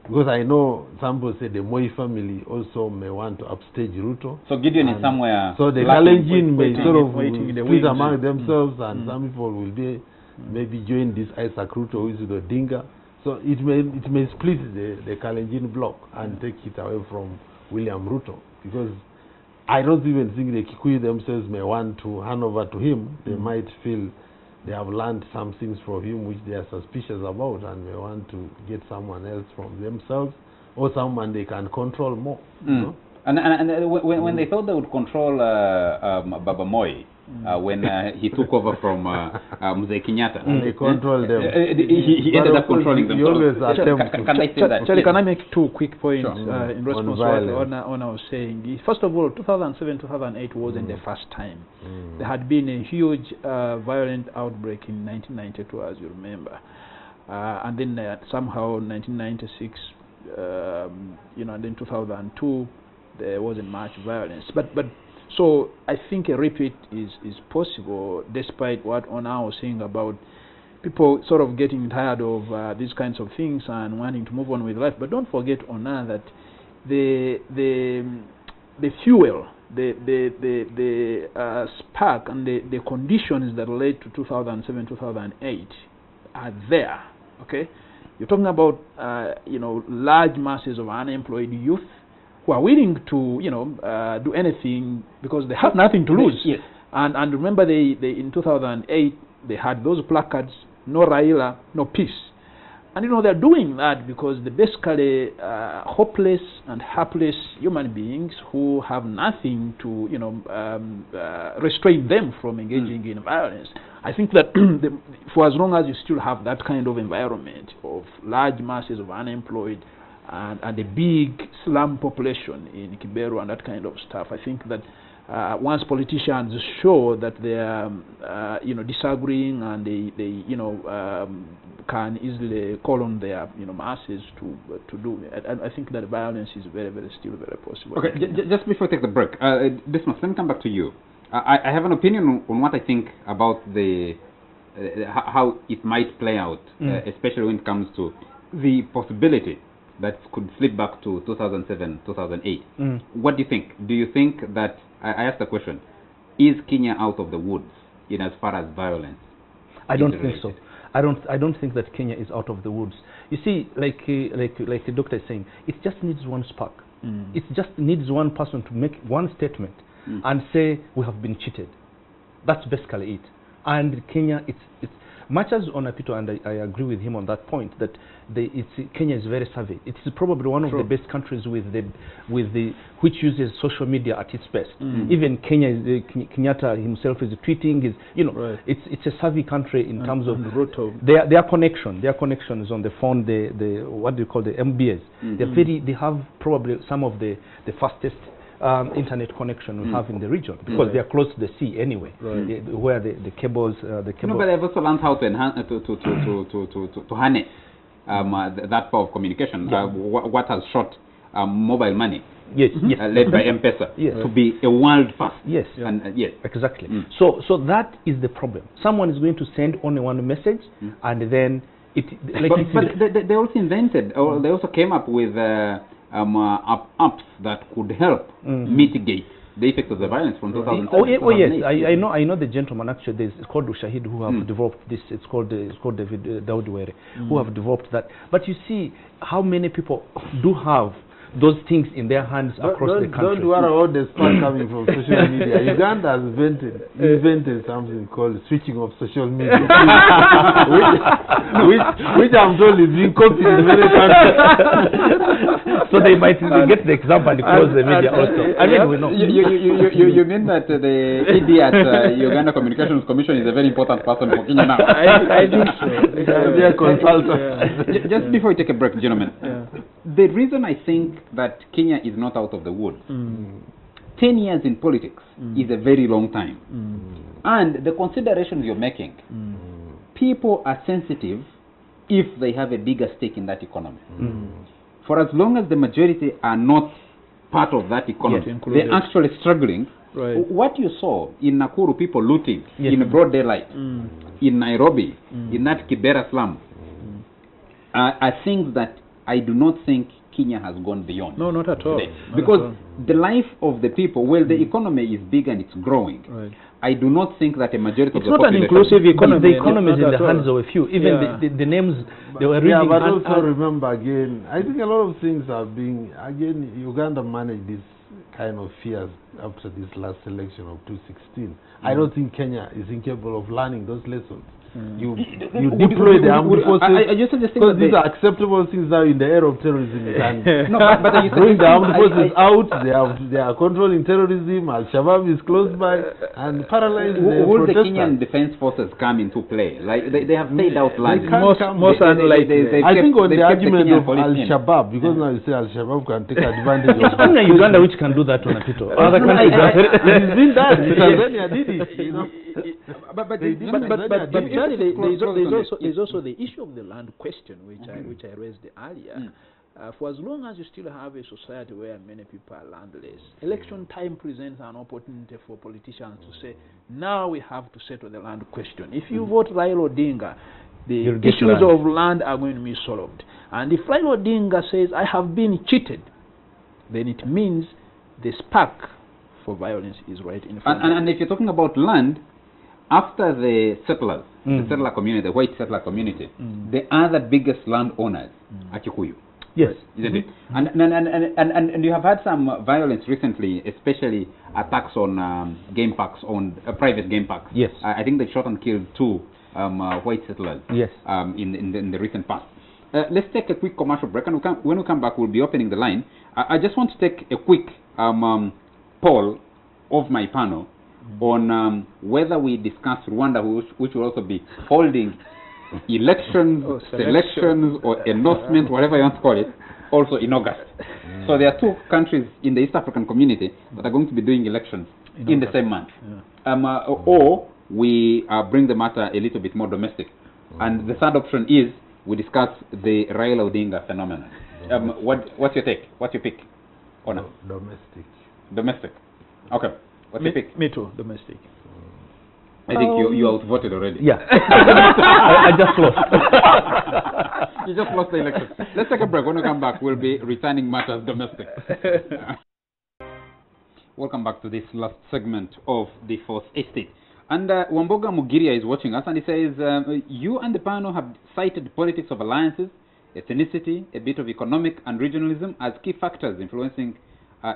S3: because I know some people say the Moi family also may want to upstage Ruto.
S1: So Gideon is somewhere.
S3: So the Kalenjin may sort of split among themselves, and some people will be maybe join this Isaac Ruto who is the Odinga. So it may split the Kalenjin bloc and take it away from William Ruto, because I don't even think the Kikuyu themselves may want to hand over to him. They might feel they have learned some things from him which they are suspicious about, and may want to get someone else from themselves, or someone they can control more.
S1: And when they thought they would control Baba Moi, when he took over from Mzee Kenyatta,
S3: they controlled them.
S1: He ended up controlling them. Can I say that?
S2: Charlie, can I make two quick points in response to what Ona was saying? First of all, 2007-2008 wasn't the first time. There had been a huge violent outbreak in 1992, as you remember. And then somehow 1996, and then 2002, there wasn't much violence. But So I think a repeat is possible, despite what Ona was saying about people sort of getting tired of these kinds of things and wanting to move on with life. But don't forget, Ona, that the fuel, the spark and the conditions that led to 2007, 2008 are there. Okay, you're talking about large masses of unemployed youth who are willing to do anything because they have nothing to lose.
S1: Yes.
S2: And remember, they in 2008 they had those placards: no Raila, no peace. And they're doing that because they're basically hopeless and helpless human beings who have nothing to restrain them from engaging in violence. I think that for as long as you still have that kind of environment of large masses of unemployed and a big slum population in Kiberu and that kind of stuff, I think that once politicians show that they are disagreeing and they can easily call on their masses to do it, I think that violence is still very possible.
S1: Okay, just before I take the break, Dismas, let me come back to you. I have an opinion on what I think about how it might play out, especially when it comes to the possibility that could slip back to 2007, 2008. What do you think? Do you think that, I asked the question, is Kenya out of the woods in as far as violence?
S4: I don't think so. I don't think that Kenya is out of the woods. You see, like the doctor is saying, it just needs one spark. It just needs one person to make one statement and say we have been cheated. That's basically it. And Kenya, it's much as Onapito, and I agree with him on that point, that Kenya is very savvy. It's probably one of the best countries which uses social media at its best. Even Kenyatta himself is tweeting. It's a savvy country in terms of their connections on the phone. The what do you call the MBS? They have probably some of the fastest internet connection we have in the region because they are close to the sea anyway, where the cables.
S1: But they've also learned how to enhance to harness that power of communication. What has shot mobile money, led by M-Pesa, to be a world first.
S4: Yes, exactly. So that is the problem. Someone is going to send only one message, and then it.
S1: But they also invented, or they also came up with apps that could help mitigate the effect of the violence from 2007.
S4: Oh yes, I know the gentleman actually. It's called Ushahid who have developed this. It's called David Daudwere who have developed that. But you see how many people do have those things in their hands across the country.
S3: Don't worry about the spark coming from social media. Uganda has invented something called switching of social media, which I'm told is being copied in many countries.
S4: So they might get the example and close the media also. I mean, we know.
S1: You mean that the ED at Uganda Communications Commission is a very important person for Kenya now?
S2: I think so.
S3: They are consultants.
S1: Just before we take a break, gentlemen, the reason I think that Kenya is not out of the woods, 10 years in politics is a very long time. And the considerations you're making, people are sensitive if they have a bigger stake in that economy. For as long as the majority are not part of that economy, they're actually struggling. What you saw in Nakuru, people looting in broad daylight, in Nairobi, in that Kibera slum, are things that I do not think Kenya has gone beyond.
S2: No, not at all.
S1: Because the life of the people, well, the economy is big and it's growing. I do not think that a majority of the population...
S2: It's not an inclusive economy.
S4: The economy is in the hands of a few. Even the names they were reading...
S3: but also remember again, I think a lot of things are being... Again, Uganda managed this kind of fears after this last election of 2016. I don't think Kenya is incapable of learning those lessons. You deploy the armed forces because these are acceptable things now in the era of terrorism.
S1: No, but
S3: bring the armed forces out. They are controlling terrorism. Al-Shabaab is close by and paralyzed the
S1: will the Kenyan defense forces come into play? Like they have stayed out like
S2: most unlikely.
S3: I think on the argument of Al-Shabaab, because now you say Al-Shabaab can take advantage of
S4: only Uganda which can do that on a people. Other countries
S3: it's been done. Tanzania did it, you know.
S2: But there's also the issue of the land question, which I raised earlier. For as long as you still have a society where many people are landless, election time presents an opportunity for politicians to say, now we have to settle the land question. If you vote Raila Odinga, the issues of land are going to be solved. And if Raila Odinga says, I have been cheated, then it means the spark for violence is right in front.
S1: And if you're talking about land, after the settlers, the settler community, the white settler community, the other biggest landowners are Kikuyu.
S4: Yes.
S1: Isn't it? And you have had some violence recently, especially attacks on game parks, on private game parks.
S4: Yes.
S1: I think they shot and killed 2 white settlers.
S4: Yes.
S1: In the recent past. Let's take a quick commercial break, and when we come back, we'll be opening the line. I just want to take a quick poll of my panel on whether we discuss Rwanda, which will also be holding elections, selections, or endorsement, whatever you want to call it, also in August. So there are 2 countries in the East African community that are going to be doing elections in the same month. Or we bring the matter a little bit more domestic. And the third option is we discuss the Raila Odinga phenomenon. What's your take? What's your pick? Ona?
S3: Domestic.
S1: Domestic. Okay. What's your pick?
S2: Me too, domestic.
S1: I think you outvoted already.
S4: Yeah. I just lost.
S1: You just lost the election. Let's take a break. When we come back, we'll be returning matters domestic. Welcome back to this last segment of the Fourth Estate. And Wamboga Mugiria is watching us, and he says, you and the panel have cited politics of alliances, ethnicity, a bit of economic and regionalism as key factors influencing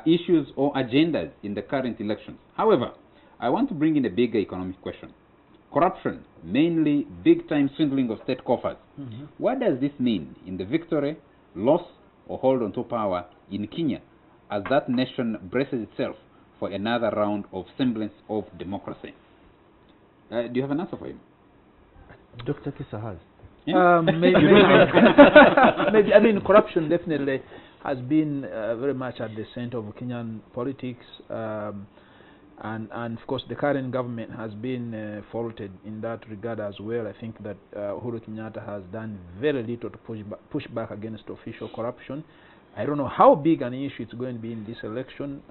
S1: issues or agendas in the current elections. However, I want to bring in a bigger economic question. Corruption, mainly big-time swindling of state coffers. What does this mean in the victory, loss, or hold on to power in Kenya as that nation braces itself for another round of semblance of democracy? Do you have an answer for him?
S4: Dr. Kisa has.
S2: Yeah? Maybe. Maybe. I mean, corruption definitely has been very much at the center of Kenyan politics. And of course, the current government has been faulted in that regard as well. I think that Uhuru Kenyatta has done very little to push back against official corruption. I don't know how big an issue it's going to be in this election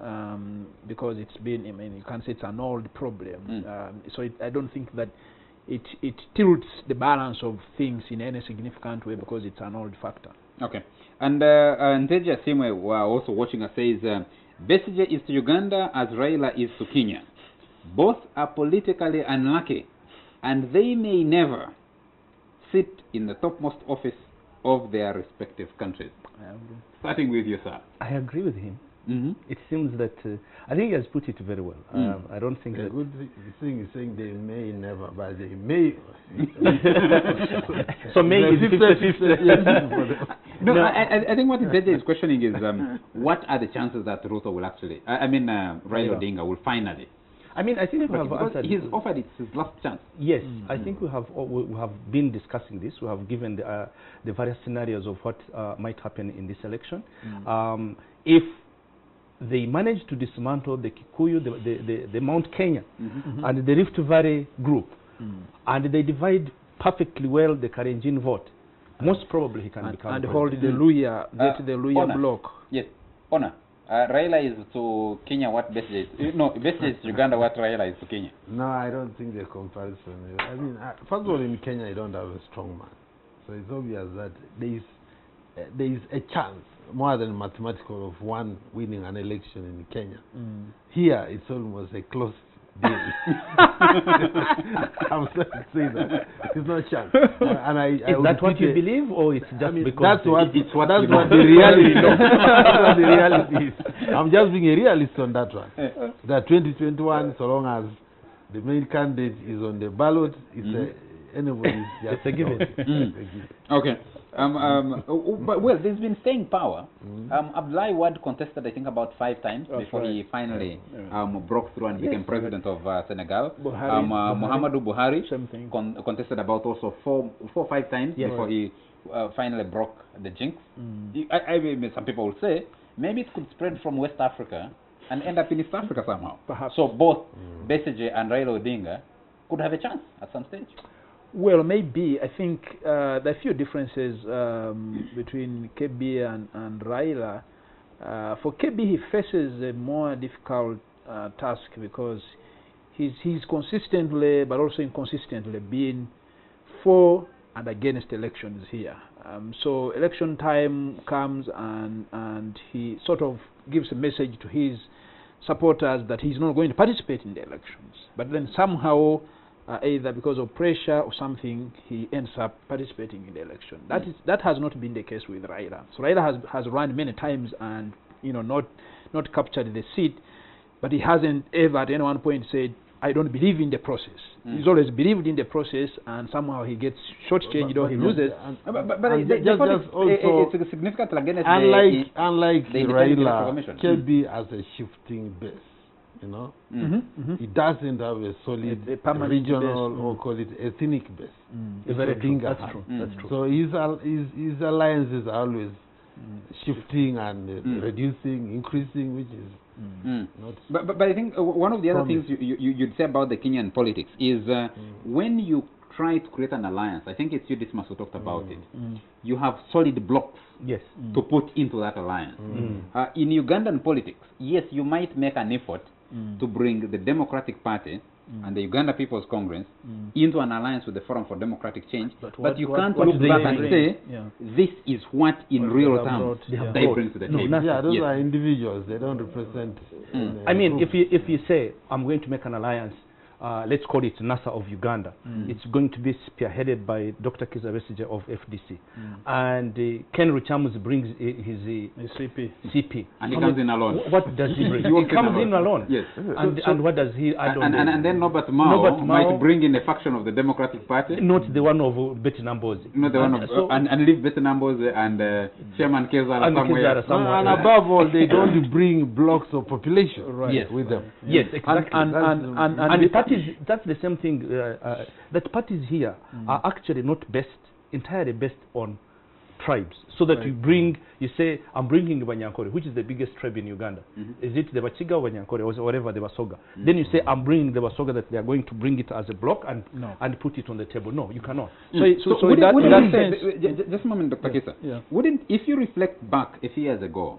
S2: because it's been, I mean, you can't say it's an old problem. So I don't think that it tilts the balance of things in any significant way because it's an old factor.
S1: Okay. And Nteja Simwe, who are also watching us, says, Besigye is to Uganda as Raila is to Kenya. Both are politically unlucky, and they may never sit in the topmost office of their respective countries. Starting with you, sir.
S4: I agree with him. It seems that I think he has put it very well. I don't think that
S3: good thing is saying they may never, but they may.
S4: So may is 50-50.
S1: No, I think what Nteja is questioning is what are the chances that Ruto will actually, Raila Odinga will finally.
S4: I mean, I think we have answered.
S1: He's offered it his last chance.
S4: Yes, I think we have been discussing this. We have given the various scenarios of what might happen in this election. If they manage to dismantle the Kikuyu, the Mount Kenya, and the Rift Valley group, and they divide perfectly well the Karenjin vote, most probably he can become
S2: and hold the Luya, the Luya block.
S1: Yes, Ona. Raila is to Kenya what Besigye is. No, Besigye is to Uganda what Raila is to Kenya.
S3: No, I don't think the comparison. I mean, first of all, in Kenya, you don't have a strong man. So it's obvious that there is a chance, more than mathematical, of one winning an election in Kenya. Here, it's almost a close deal. I'm sorry to say that. There's no chance.
S4: Is that what you believe, or it's just because
S3: that's what the reality is? That's what the reality is. I'm just being a realist on that one. That 2021, so long as the main candidate is on the ballot, it's anybody's just
S4: it's a given.
S1: Okay. But well, there's been staying power. Abdoulaye Wade contested, I think, about 5 times before he finally broke through and became president of Senegal. Muhammadu Buhari contested about also 4 or 5 times before he finally broke the jinx. I mean, some people will say maybe it could spread from West Africa and end up in East Africa somehow.
S2: Perhaps.
S1: So both Besigye and Raila Odinga could have a chance at some stage.
S2: Well, maybe. I think there are a few differences between KB and Raila. For KB, he faces a more difficult task because he's consistently, but also inconsistently, been for and against elections here. So election time comes and he sort of gives a message to his supporters that he's not going to participate in the elections. But then somehow, either because of pressure or something, he ends up participating in the election. That has not been the case with Raila. So Raila has run many times and not captured the seat, but he hasn't ever at any one point said, I don't believe in the process. He's always believed in the process, and somehow he gets shortchanged or he loses.
S1: It's a significant against
S3: unlike Raila, KB has a shifting base. He doesn't have a solid regional or call it ethnic base.
S4: That's true. That's true.
S3: So his alliances are always shifting and reducing, increasing, which is not.
S1: But I think one of the other things you'd say about the Kenyan politics is when you try to create an alliance, I think it's you, Dismas, who talked about it. You have solid blocks to put into that alliance. In Ugandan politics, yes, you might make an effort to bring the Democratic Party and the Uganda People's Congress into an alliance with the Forum for Democratic Change, but you can't look back and say, this is what in real terms they bring to the table.
S3: Those are individuals, they don't represent.
S4: I mean, if you say, I'm going to make an alliance, let's call it NASA of Uganda. It's going to be spearheaded by Dr. Kizza Besigye of FDC. And Ken Ruchamus brings his CP.
S1: And he comes in alone.
S4: What does he bring? He comes in alone.
S1: Yes.
S4: And what does he add on?
S1: And then Norbert Mao might bring in a faction of the Democratic Party.
S4: Not the one of Betty Nambozi.
S1: Not the one of... and leave Betty Nambozi and Chairman Kizza somewhere.
S3: And above all, they don't bring blocks of population with them.
S4: Yes, exactly. And that's the same thing, that parties here are actually not entirely based on tribes. So that you say, I'm bringing the Wanyankore, which is the biggest tribe in Uganda. Is it the Wachiga or Wanyankore or whatever, the Wasoga? Then you say, I'm bringing the Wasoga, that they are going to bring it as a block and put it on the table. No, you cannot.
S1: So in that sense, just a moment, Dr. Kizza. Wouldn't, if you reflect back a few years ago,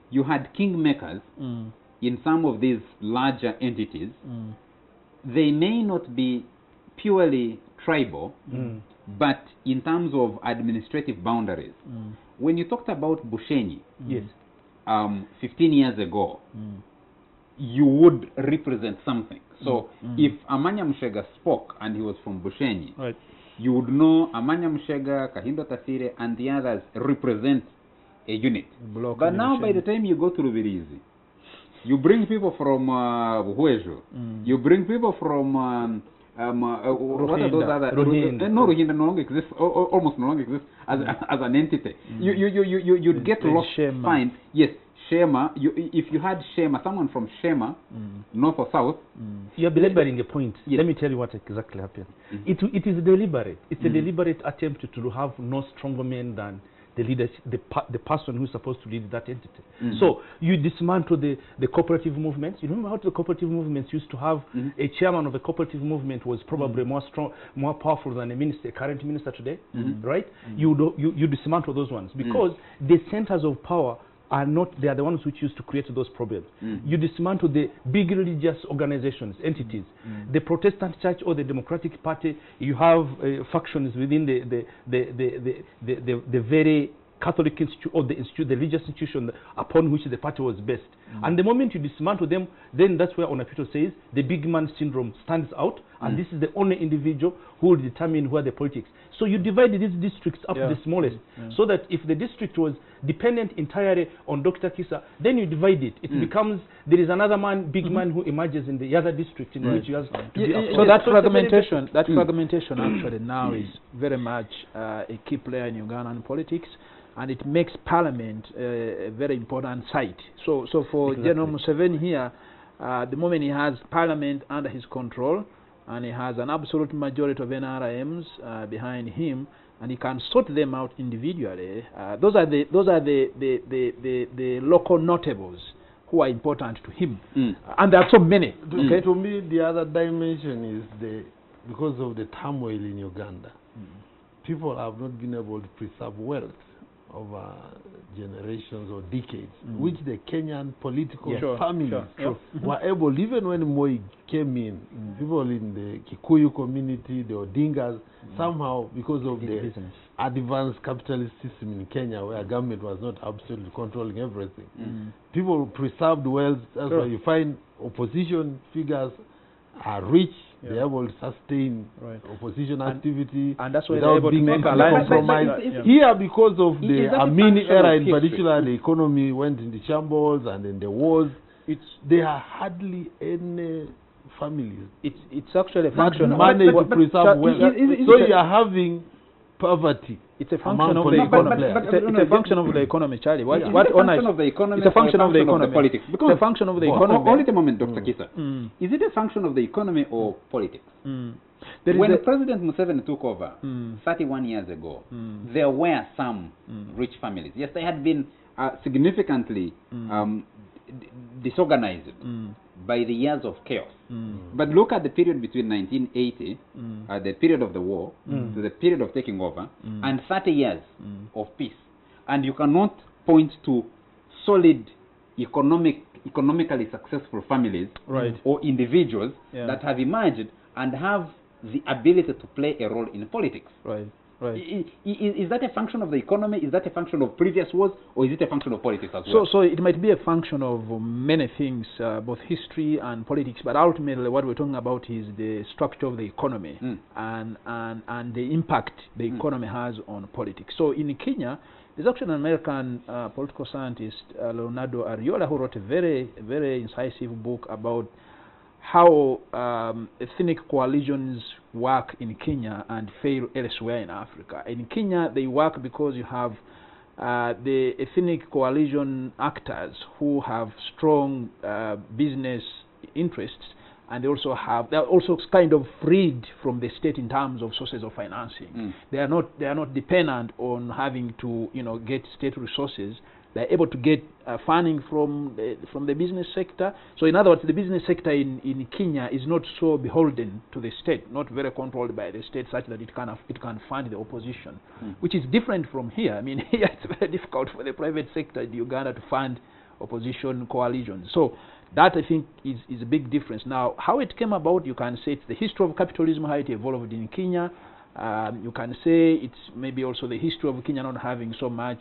S1: you had kingmakers in some of these larger entities. They may not be purely tribal, but in terms of administrative boundaries. When you talked about Bushenyi, 15 years ago, you would represent something. So if Amanya Mushega spoke and he was from Bushenyi, you would know Amanya Mushega, Kahindo Tasire, and the others represent a unit. But now by the time you go to Rubirizi, you bring people from Huejo. You bring people from what are those other? No, Rohingya no longer exists. Almost no longer exists as an entity. You'd get lost. Find Shema. If you had Shema, someone from Shema, north or south.
S4: You're belaboring a point. Let me tell you what exactly happened. It is deliberate. It's a deliberate attempt to have no stronger men than the leader, the person who's supposed to lead that entity. So you dismantle the cooperative movements. You remember how the cooperative movements used to have a chairman of a cooperative movement was probably more powerful than a current minister today, right? You dismantle those ones because the centers of power are not, they are the ones which used to create those problems. You dismantle the big religious organizations, entities. The Protestant Church or the Democratic Party, you have factions within the very Catholic institute or the religious institution upon which the party was based. And the moment you dismantle them, then that's where Onapito says the big man syndrome stands out, and this is the only individual who will determine where the politics. So you divide these districts up to the smallest, so that if the district was dependent entirely on Dr. Kizza, then you divide it. It becomes, there is another man, big man, who emerges in the other district in which you have to be
S2: so that fragmentation, actually now is very much a key player in Ugandan politics. And it makes Parliament a very important site. So for General Museveni here, the moment he has Parliament under his control, and he has an absolute majority of NRMs behind him, and he can sort them out individually. Those are the local notables who are important to him, and there are so many.
S3: To me, the other dimension is because of the turmoil in Uganda, people have not been able to preserve wealth over generations or decades, which the Kenyan political families were able, even when Moi came in, people in the Kikuyu community, the Odingas, somehow because of the advanced capitalist system in Kenya, where government was not absolutely controlling everything, people preserved wealth. That's why you find opposition figures are rich. They're able to sustain opposition activity,
S2: and that's why
S3: without being compromised. Here, because of the Amin era in particular, the economy went into shambles, and in the wars, there are hardly any families.
S2: It's actually a function of
S3: money to preserve wealth. So you are having poverty.
S2: It's a function of the economy. It's a function of the economy, Charlie. What function of the economy? It's a function of the economy.
S1: Politics.
S2: Because it's a function of the economy.
S1: Only the moment, Dr. Kisa. Is it a function of the economy or politics? When President Museveni took over 31 years ago, there were some rich families. Yes, they had been significantly disorganized by the years of chaos. But look at the period between 1980, the period of the war, to the period of taking over, and 30 years of peace. And you cannot point to solid economically successful families or individuals that have emerged and have the ability to play a role in politics. Is that a function of the economy? Is that a function of previous wars? Or is it a function of politics as well?
S2: So it might be a function of many things, both history and politics, but ultimately what we're talking about is the structure of the economy and the impact the economy has on politics. So in Kenya, there's actually an American political scientist, Leonardo Ariola, who wrote a very incisive book about how ethnic coalitions work in Kenya and fail elsewhere in Africa. In Kenya, they work because you have the ethnic coalition actors who have strong business interests, and they're also kind of freed from the state in terms of sources of financing. They are not dependent on having to get state resources. They're able to get funding from the business sector. So in other words, the business sector in Kenya is not so beholden to the state, not very controlled by the state, such that it can fund the opposition, which is different from here. I mean, here it's very difficult for the private sector in Uganda to fund opposition coalitions. So that, I think, is a big difference. Now, how it came about, you can say it's the history of capitalism, how it evolved in Kenya. You can say it's maybe also the history of Kenya not having so much,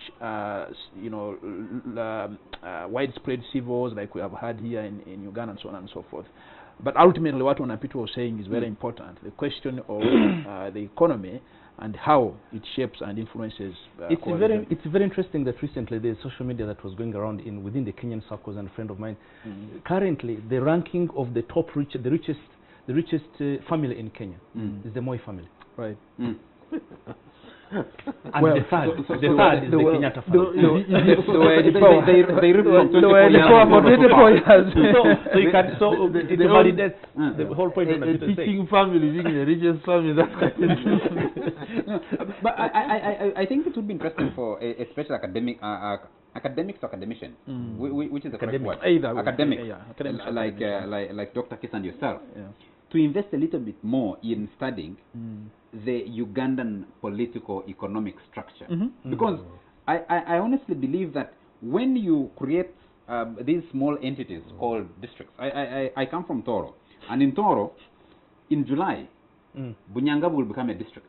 S2: widespread civils like we have had here in Uganda and so on and so forth. But ultimately, what Wanapito was saying is very important. The question of the economy and how it shapes and influences.
S4: It's very interesting that recently the social media that was going around within the Kenyan circles, and a friend of mine, currently the ranking of the the richest family in Kenya is the Moi family.
S2: Right.
S4: And the third is the Kenyatta family. It validates the whole point of the
S3: teaching family being the richest family.
S1: But I think it would be interesting for a special academics or academician, which is the correct word. Academic, like Dr. Kisa and yourself, to invest a little bit more in studying the Ugandan political economic structure. Because I honestly believe that when you create these small entities called districts, I come from Toro, and in Toro, in July, Bunyanga will become a district.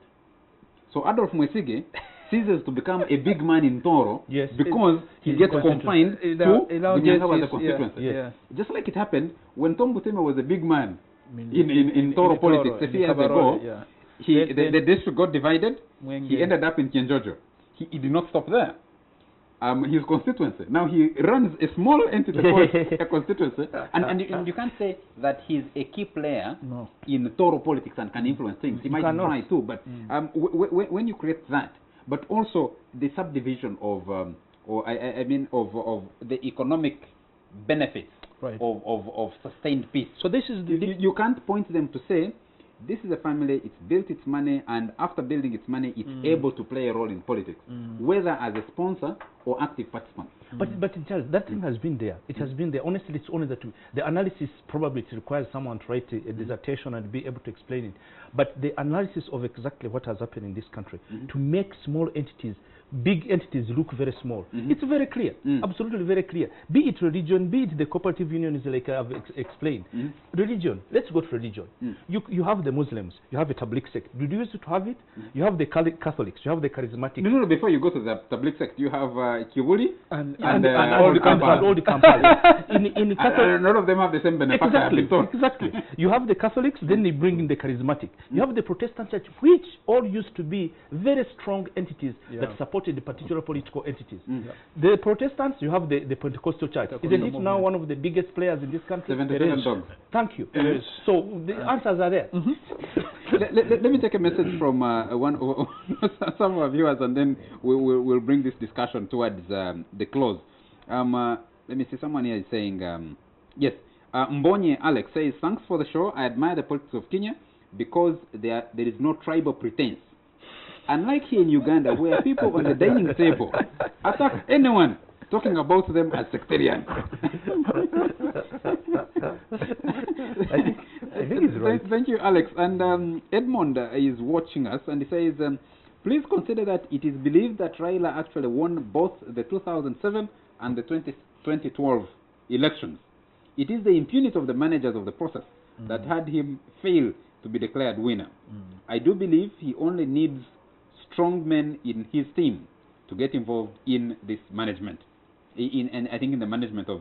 S1: So Adolf Mwesige ceases to become a big man in Toro because he gets confined to Bunyanga as a constituency. Just like it happened when Tom Buteme was a big man in Toro politics a few years ago. The district got divided. He ended up in Kienjojo. He did not stop there. His constituency. Now he runs a small entity called a constituency, and you can't say that he's a key player in Toro politics and can influence things. He might try too, but when you create that, but also the subdivision of, of the economic benefits of sustained peace.
S2: So this is
S1: you can't point them to say, this is a family, it's built its money, and after building its money, it's able to play a role in politics, whether as a sponsor or active participant.
S4: But Charles, that thing has been there. It has been there. Honestly, it's only that the analysis probably it requires someone to write a dissertation and be able to explain it. But the analysis of exactly what has happened in this country to make small entities, big entities look very small. It's very clear, absolutely very clear. Be it religion, be it the cooperative unions like I've explained. Religion, let's go to religion. You have the Muslims, you have a Tabligh sect. Did you used to have it? You have the Catholics, you have the charismatic.
S1: No, before you go to the Tabligh sect, you have Kivuli
S4: and all the Kampala. in Catholic,
S1: none of them have the same benefit.
S4: Exactly. You have the Catholics, then they bring in the charismatic. You have the Protestant church, which all used to be very strong entities that supported the particular political entities. The Protestants, you have the Pentecostal church. Isn't it now one of the biggest players in this country?
S1: 77 dogs.
S4: Thank you. So the answers are there.
S1: Let me take a message from some of our viewers, and then we'll bring this discussion towards the close. Let me see, someone here is saying, yes, Mbonye Alex says, thanks for the show. I admire the politics of Kenya because there is no tribal pretense. Unlike here in Uganda, where people on the dining table attack anyone talking about them as sectarian.
S2: I think he's right.
S1: Thank you, Alex. And Edmond is watching us, and he says, please consider that it is believed that Raila actually won both the 2007 and the 2012 elections. It is the impunity of the managers of the process that had him fail to be declared winner. I do believe he only needs strong men in his team to get involved in this management, and I think in the management of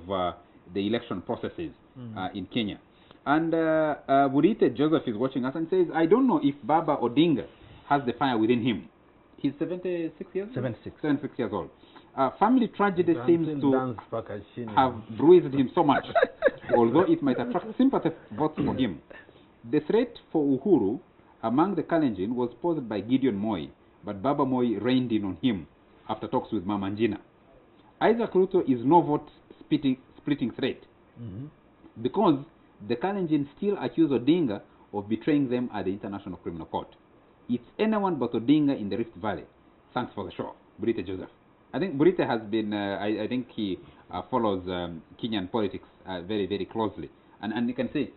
S1: the election processes in Kenya. And Burite Joseph is watching us and says, I don't know if Baba Odinga has the fire within him. He's 76 years? 76 years old. Family tragedy seems to have bruised him so much, although it might attract sympathy votes for him. The threat for Uhuru among the Kalenjin was posed by Gideon Moi, but Baba Moi reined in on him after talks with Mama Ngina. Isaac Ruto is no vote splitting threat because the Kalenjin still accuse Odinga of betraying them at the International Criminal Court. It's anyone but Odinga in the Rift Valley. Thanks for the show. Burite Joseph. I think Burite has been, I think he follows Kenyan politics very, very closely. And you can see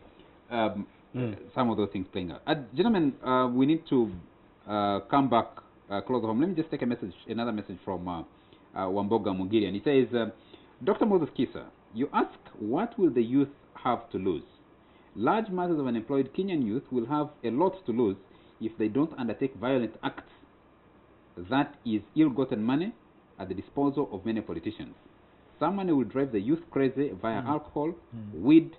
S1: some of those things playing out. Gentlemen, we need to come back closer home. Let me just take another message from Wamboga Mugiri. And he says, Dr. Moses Kisa, you ask, what will the youth have to lose? Large masses of unemployed Kenyan youth will have a lot to lose if they don't undertake violent acts. That is ill-gotten money at the disposal of many politicians. Some money will drive the youth crazy via alcohol, weed,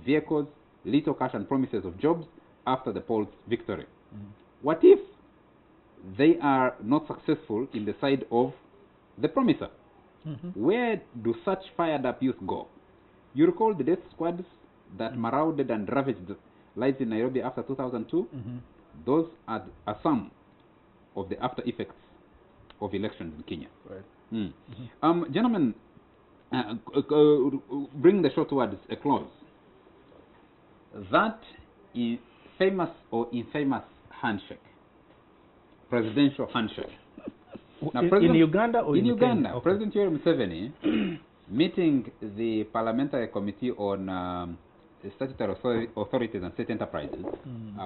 S1: vehicles, little cash and promises of jobs after the polls' victory. What if they are not successful in the side of the promiser? Where do such fired-up youth go? You recall the death squads that marauded and ravaged lives in Nairobi after 2002? Those are some of the after effects of elections in Kenya. Right. Gentlemen, bring the show towards a close. That is famous or infamous handshake, presidential handshake. Now,
S4: in Uganda or
S1: in Uganda?
S4: Kenya? Okay.
S1: President Yoweri Museveni meeting the Parliamentary Committee on Statutory Authorities and State Enterprises,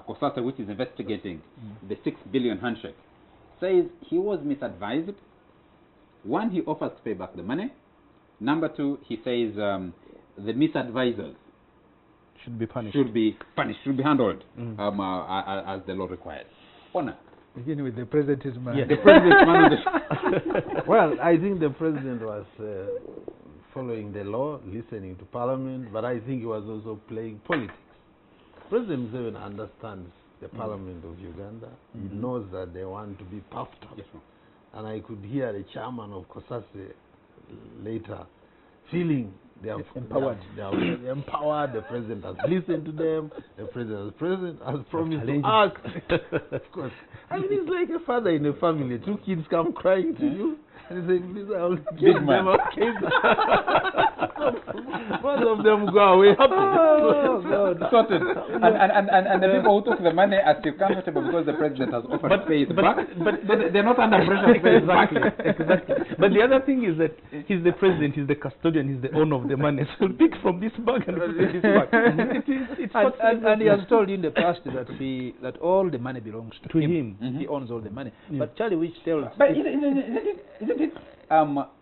S1: COSATA, which is investigating the 6 billion handshake, says he was misadvised. One, he offers to pay back the money. Number two, he says the misadvisors
S2: should be punished.
S1: Should be handled as the law requires. Honor.
S2: Begin with the president's man.
S1: Yes. The president's man.
S3: Well, I think the president was following the law, listening to parliament, but I think he was also playing politics. President Museveni understands the parliament of Uganda. He knows that they want to be puffed up.
S1: Yes,
S3: and I could hear the chairman of COSASE later feeling they are empowered. They are empowered. The president has listened to them. The president has promised to act. Of course. I mean, it's like a father in a family. Two kids come crying to you. And he said, please, I'll
S1: Big
S3: give
S1: man.
S3: them okay. Most of them go away happy.
S1: Sorted. And the people who took the money are still comfortable because the president has offered to pay it back. But they're not under pressure to pay it back.
S4: Exactly. But the other thing is that he's the president, he's the custodian, he's the owner of the money. So he'll pick from this bag and put in this bag.
S2: And he has told you in the past that all the money belongs to him.
S1: Mm-hmm.
S2: He owns all the money. But Charlie, which tells...
S1: But isn't it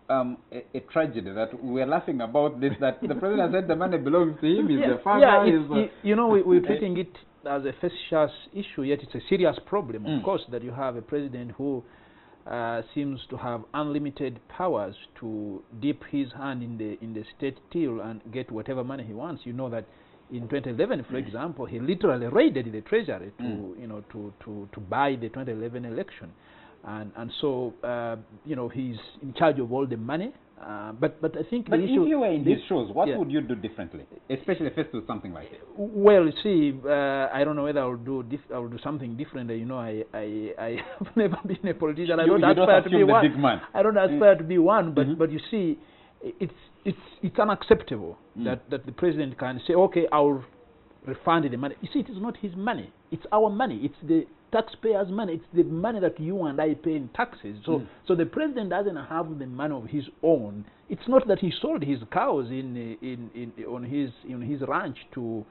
S1: a tragedy that we're laughing about this, that the president said the money belongs to him, he's the father,
S2: you know, we're treating it as a facetious issue, yet it's a serious problem, of course, that you have a president who seems to have unlimited powers to dip his hand in the state till and get whatever money he wants. You know that in 2011, for example, he literally raided the treasury to buy the 2011 election. And so, you know, he's in charge of all the money. But I think
S1: but
S2: the issue...
S1: if you were in his shoes, what would you do differently, especially faced with something like this?
S2: Well, see, I don't know whether I will do something different. You know, I have never been a politician. I don't aspire to be one.
S1: Big man.
S2: I don't aspire to be one. But you see, it's unacceptable that the president can say, okay, I'll refund the money. You see, it is not his money. It's our money. It's the taxpayers' money. It's the money that you and I pay in taxes. So the president doesn't have the money of his own. It's not that he sold his cows on his ranch to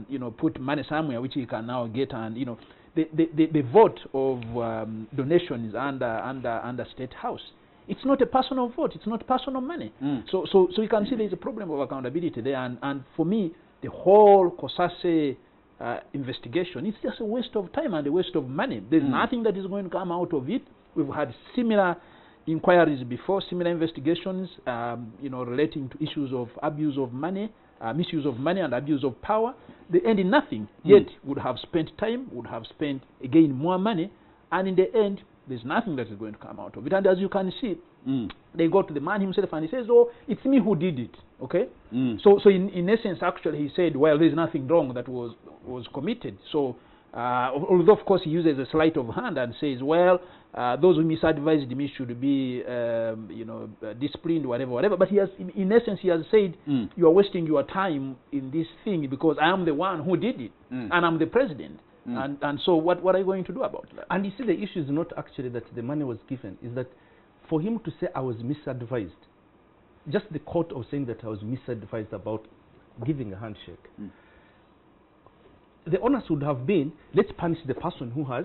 S2: you know, put money somewhere which he can now get, and you know, the vote of donation is under State House. It's not a personal vote. It's not personal money. So you can see there's a problem of accountability there, and for me, the whole Kosase investigation, it's just a waste of time and a waste of money. There's nothing that is going to come out of it. We've had similar inquiries before, similar investigations, you know, relating to issues of abuse of money, misuse of money and abuse of power. They end in nothing, yet would have spent time, would have spent, again, more money, and in the end, there's nothing that is going to come out of it. And as you can see, they go to the man himself and he says, oh, it's me who did it, okay? So in essence, actually, he said, well, there's nothing wrong that was committed. So, although, of course, he uses a sleight of hand and says, well, those who misadvised me should be, you know, disciplined, whatever. But he has, in essence, he has said, you are wasting your time in this thing because I am the one who did it, and I'm the president. And so what are you going to do about that?
S4: And you see, the issue is not actually that the money was given, is that for him to say I was misadvised, just the court of saying that I was misadvised about giving a handshake, the onus would have been, let's punish the person who has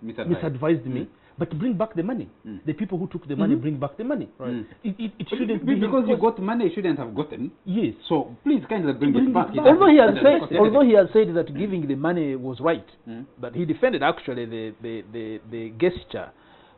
S4: misadvised me, but bring back the money. The people who took the money bring back the money. Right. It shouldn't be
S1: because you got money you shouldn't have gotten.
S4: Yes.
S1: So please kindly bring it back.
S2: Although he has said that giving the money was right, but he defended actually the gesture.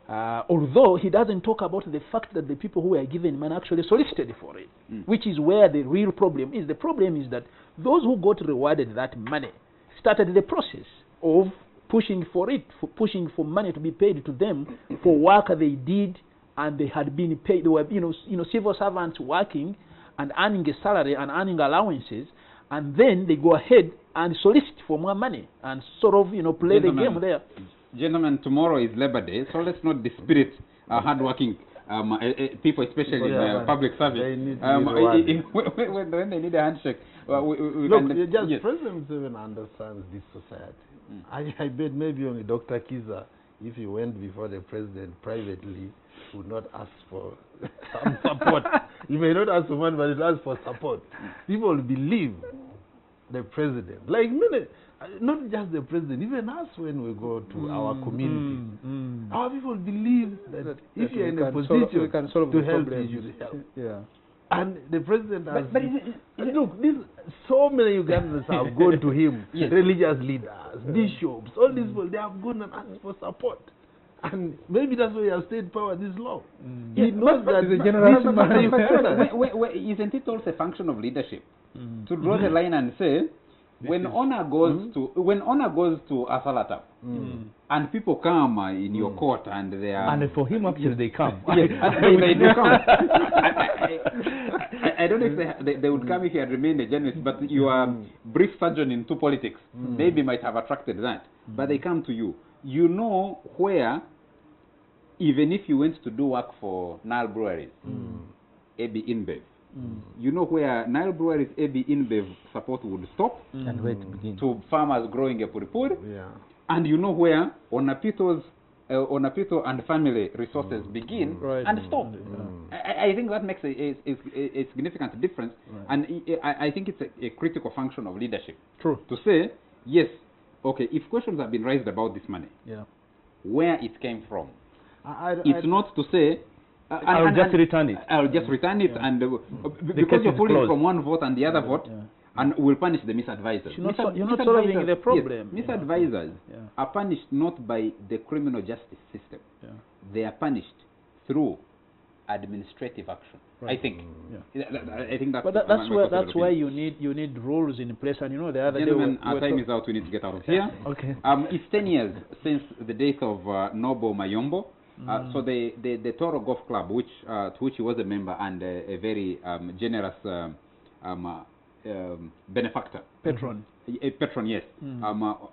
S2: Although he doesn't talk about the fact that the people who were given money actually solicited for it, which is where the real problem is. The problem is that those who got rewarded that money started the process of pushing for it, pushing for money to be paid to them for work they did, and they had been paid. They were, you know, civil servants working and earning a salary and earning allowances, and then they go ahead and solicit for more money and sort of, you know, play the game there.
S1: Gentlemen, tomorrow is Labor Day, so let's not dispirit hardworking people, especially in public service.
S3: They need to be
S1: when they need a handshake.
S3: Look, President Museveni understands this society. I bet maybe only Dr. Kiza, if he went before the president privately, would not ask for some support. He may not ask for money, but he will ask for support. People believe the president. Like, not just the president, even us when we go to our community. Our people believe that if you're in a position to help, you should help.
S2: Yeah.
S3: And the president has... look, so many Ugandans have gone to him, religious leaders, bishops, all these people, they have gone and asked for support. And maybe that's why he has stayed power this long. He knows that
S1: the generation... Isn't it also a function of leadership? To draw the line and say, when honor goes to Asalata, and people come in your court and they are...
S4: And for him, actually, they come.
S1: Yes, they do come. I don't know if they would come if he had remained a journalist, but your brief sojourn into politics maybe might have attracted that. But they come to you. You know where, even if you went to do work for Nile Breweries, AB InBev, you know where Nile Breweries AB InBev support would stop
S4: and where to begin.
S1: to farmers growing a puripuri,
S3: Yeah.
S1: and you know where Onapito's Onapito and family resources begin and stop. I think that makes a significant difference, and I think it's a critical function of leadership.
S2: True.
S1: To say, yes, okay, if questions have been raised about this money, where it came from, it's not to say,
S4: I'll just return it.
S1: I'll just return it, and because you're pulling from one vote and the other vote, and we'll punish the misadvisors.
S2: You're not solving the problem.
S1: Yes, misadvisors are punished not by the criminal justice system. They are punished through administrative action. I think. I think that's.
S2: But that's where you need rules in place. And you know, the other
S1: gentlemen,
S2: day
S1: our time is out. We need to get out of here.
S2: Okay.
S1: It's 10 years since the death of Noble Mayombo. So the Toro Golf Club, to which he was a member and a very generous benefactor.
S2: Patron.
S1: A patron, yes.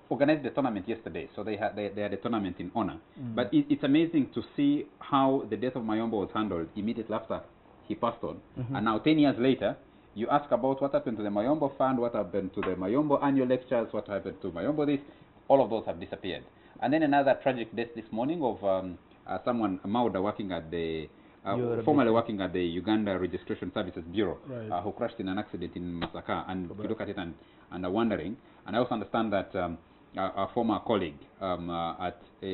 S1: Organized the tournament yesterday, so they had a tournament in honor. But it's amazing to see how the death of Mayombo was handled immediately after he passed on. And now 10 years later, you ask about what happened to the Mayombo Fund, what happened to the Mayombo annual lectures, what happened to Mayombo this, all of those have disappeared. And then another tragic death this morning of someone, Mauda, working at the formerly working at the Uganda Registration Services Bureau, who crashed in an accident in Masaka. And you look at it and are wondering. And I also understand that a former colleague, a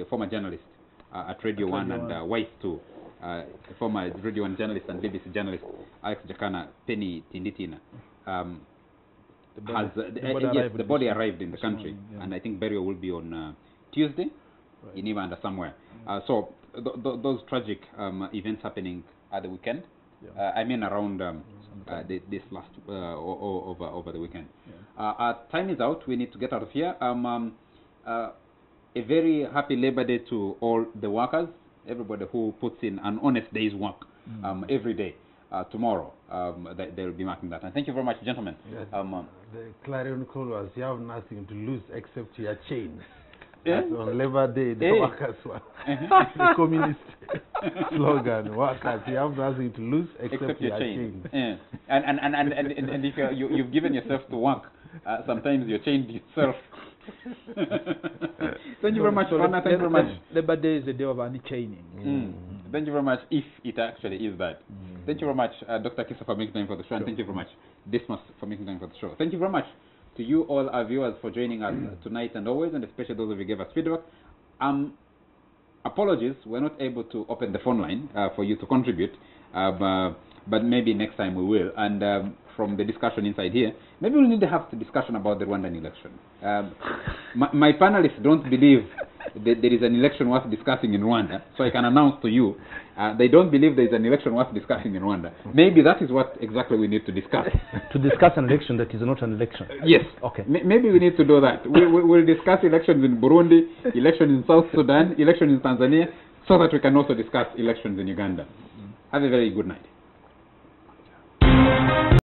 S1: former journalist at Radio 1 and wife too, a former Radio 1 journalist and BBC journalist, Alex Jakana, Penny Tinditina, the body arrived in the country, and I think burial will be on Tuesday in Uganda somewhere. So those tragic events happening at the weekend, I mean around this last over the weekend. Our time is out. We need to get out of here. A very happy Labor Day to all the workers, everybody who puts in an honest day's work every day. Tomorrow they will be marking that. And thank you very much, gentlemen.
S3: Yes. The clarion call was, you have nothing to lose except your chain. On Labor Day, the workers were the communist slogan, workers, you have nothing to lose except your chain.
S1: And if you've given yourself to work, sometimes you're chained yourself. Thank you very much, Fana. Thank you very much.
S2: Labor Day is the day of unchaining.
S1: Thank you very much, if it actually is that. Thank you very much, Dr. Kisa, for making time for the show, and thank you very much, Dismas, for making time for the show. Thank you very much to you, all our viewers, for joining us tonight and always, and especially those of you who gave us feedback. Apologies, we're not able to open the phone line for you to contribute, but maybe next time we will. And from the discussion inside here, maybe we'll need to have a discussion about the Rwandan election. My panelists don't believe that there is an election worth discussing in Rwanda, so I can announce to you, they don't believe there is an election worth discussing in Rwanda. Maybe that is what exactly we need to discuss.
S4: To discuss an election that is not an election.
S1: Yes.
S4: Okay.
S1: Maybe we need to do that. We'll discuss elections in Burundi, elections in South Sudan, elections in Tanzania, so that we can also discuss elections in Uganda. Have a very good night.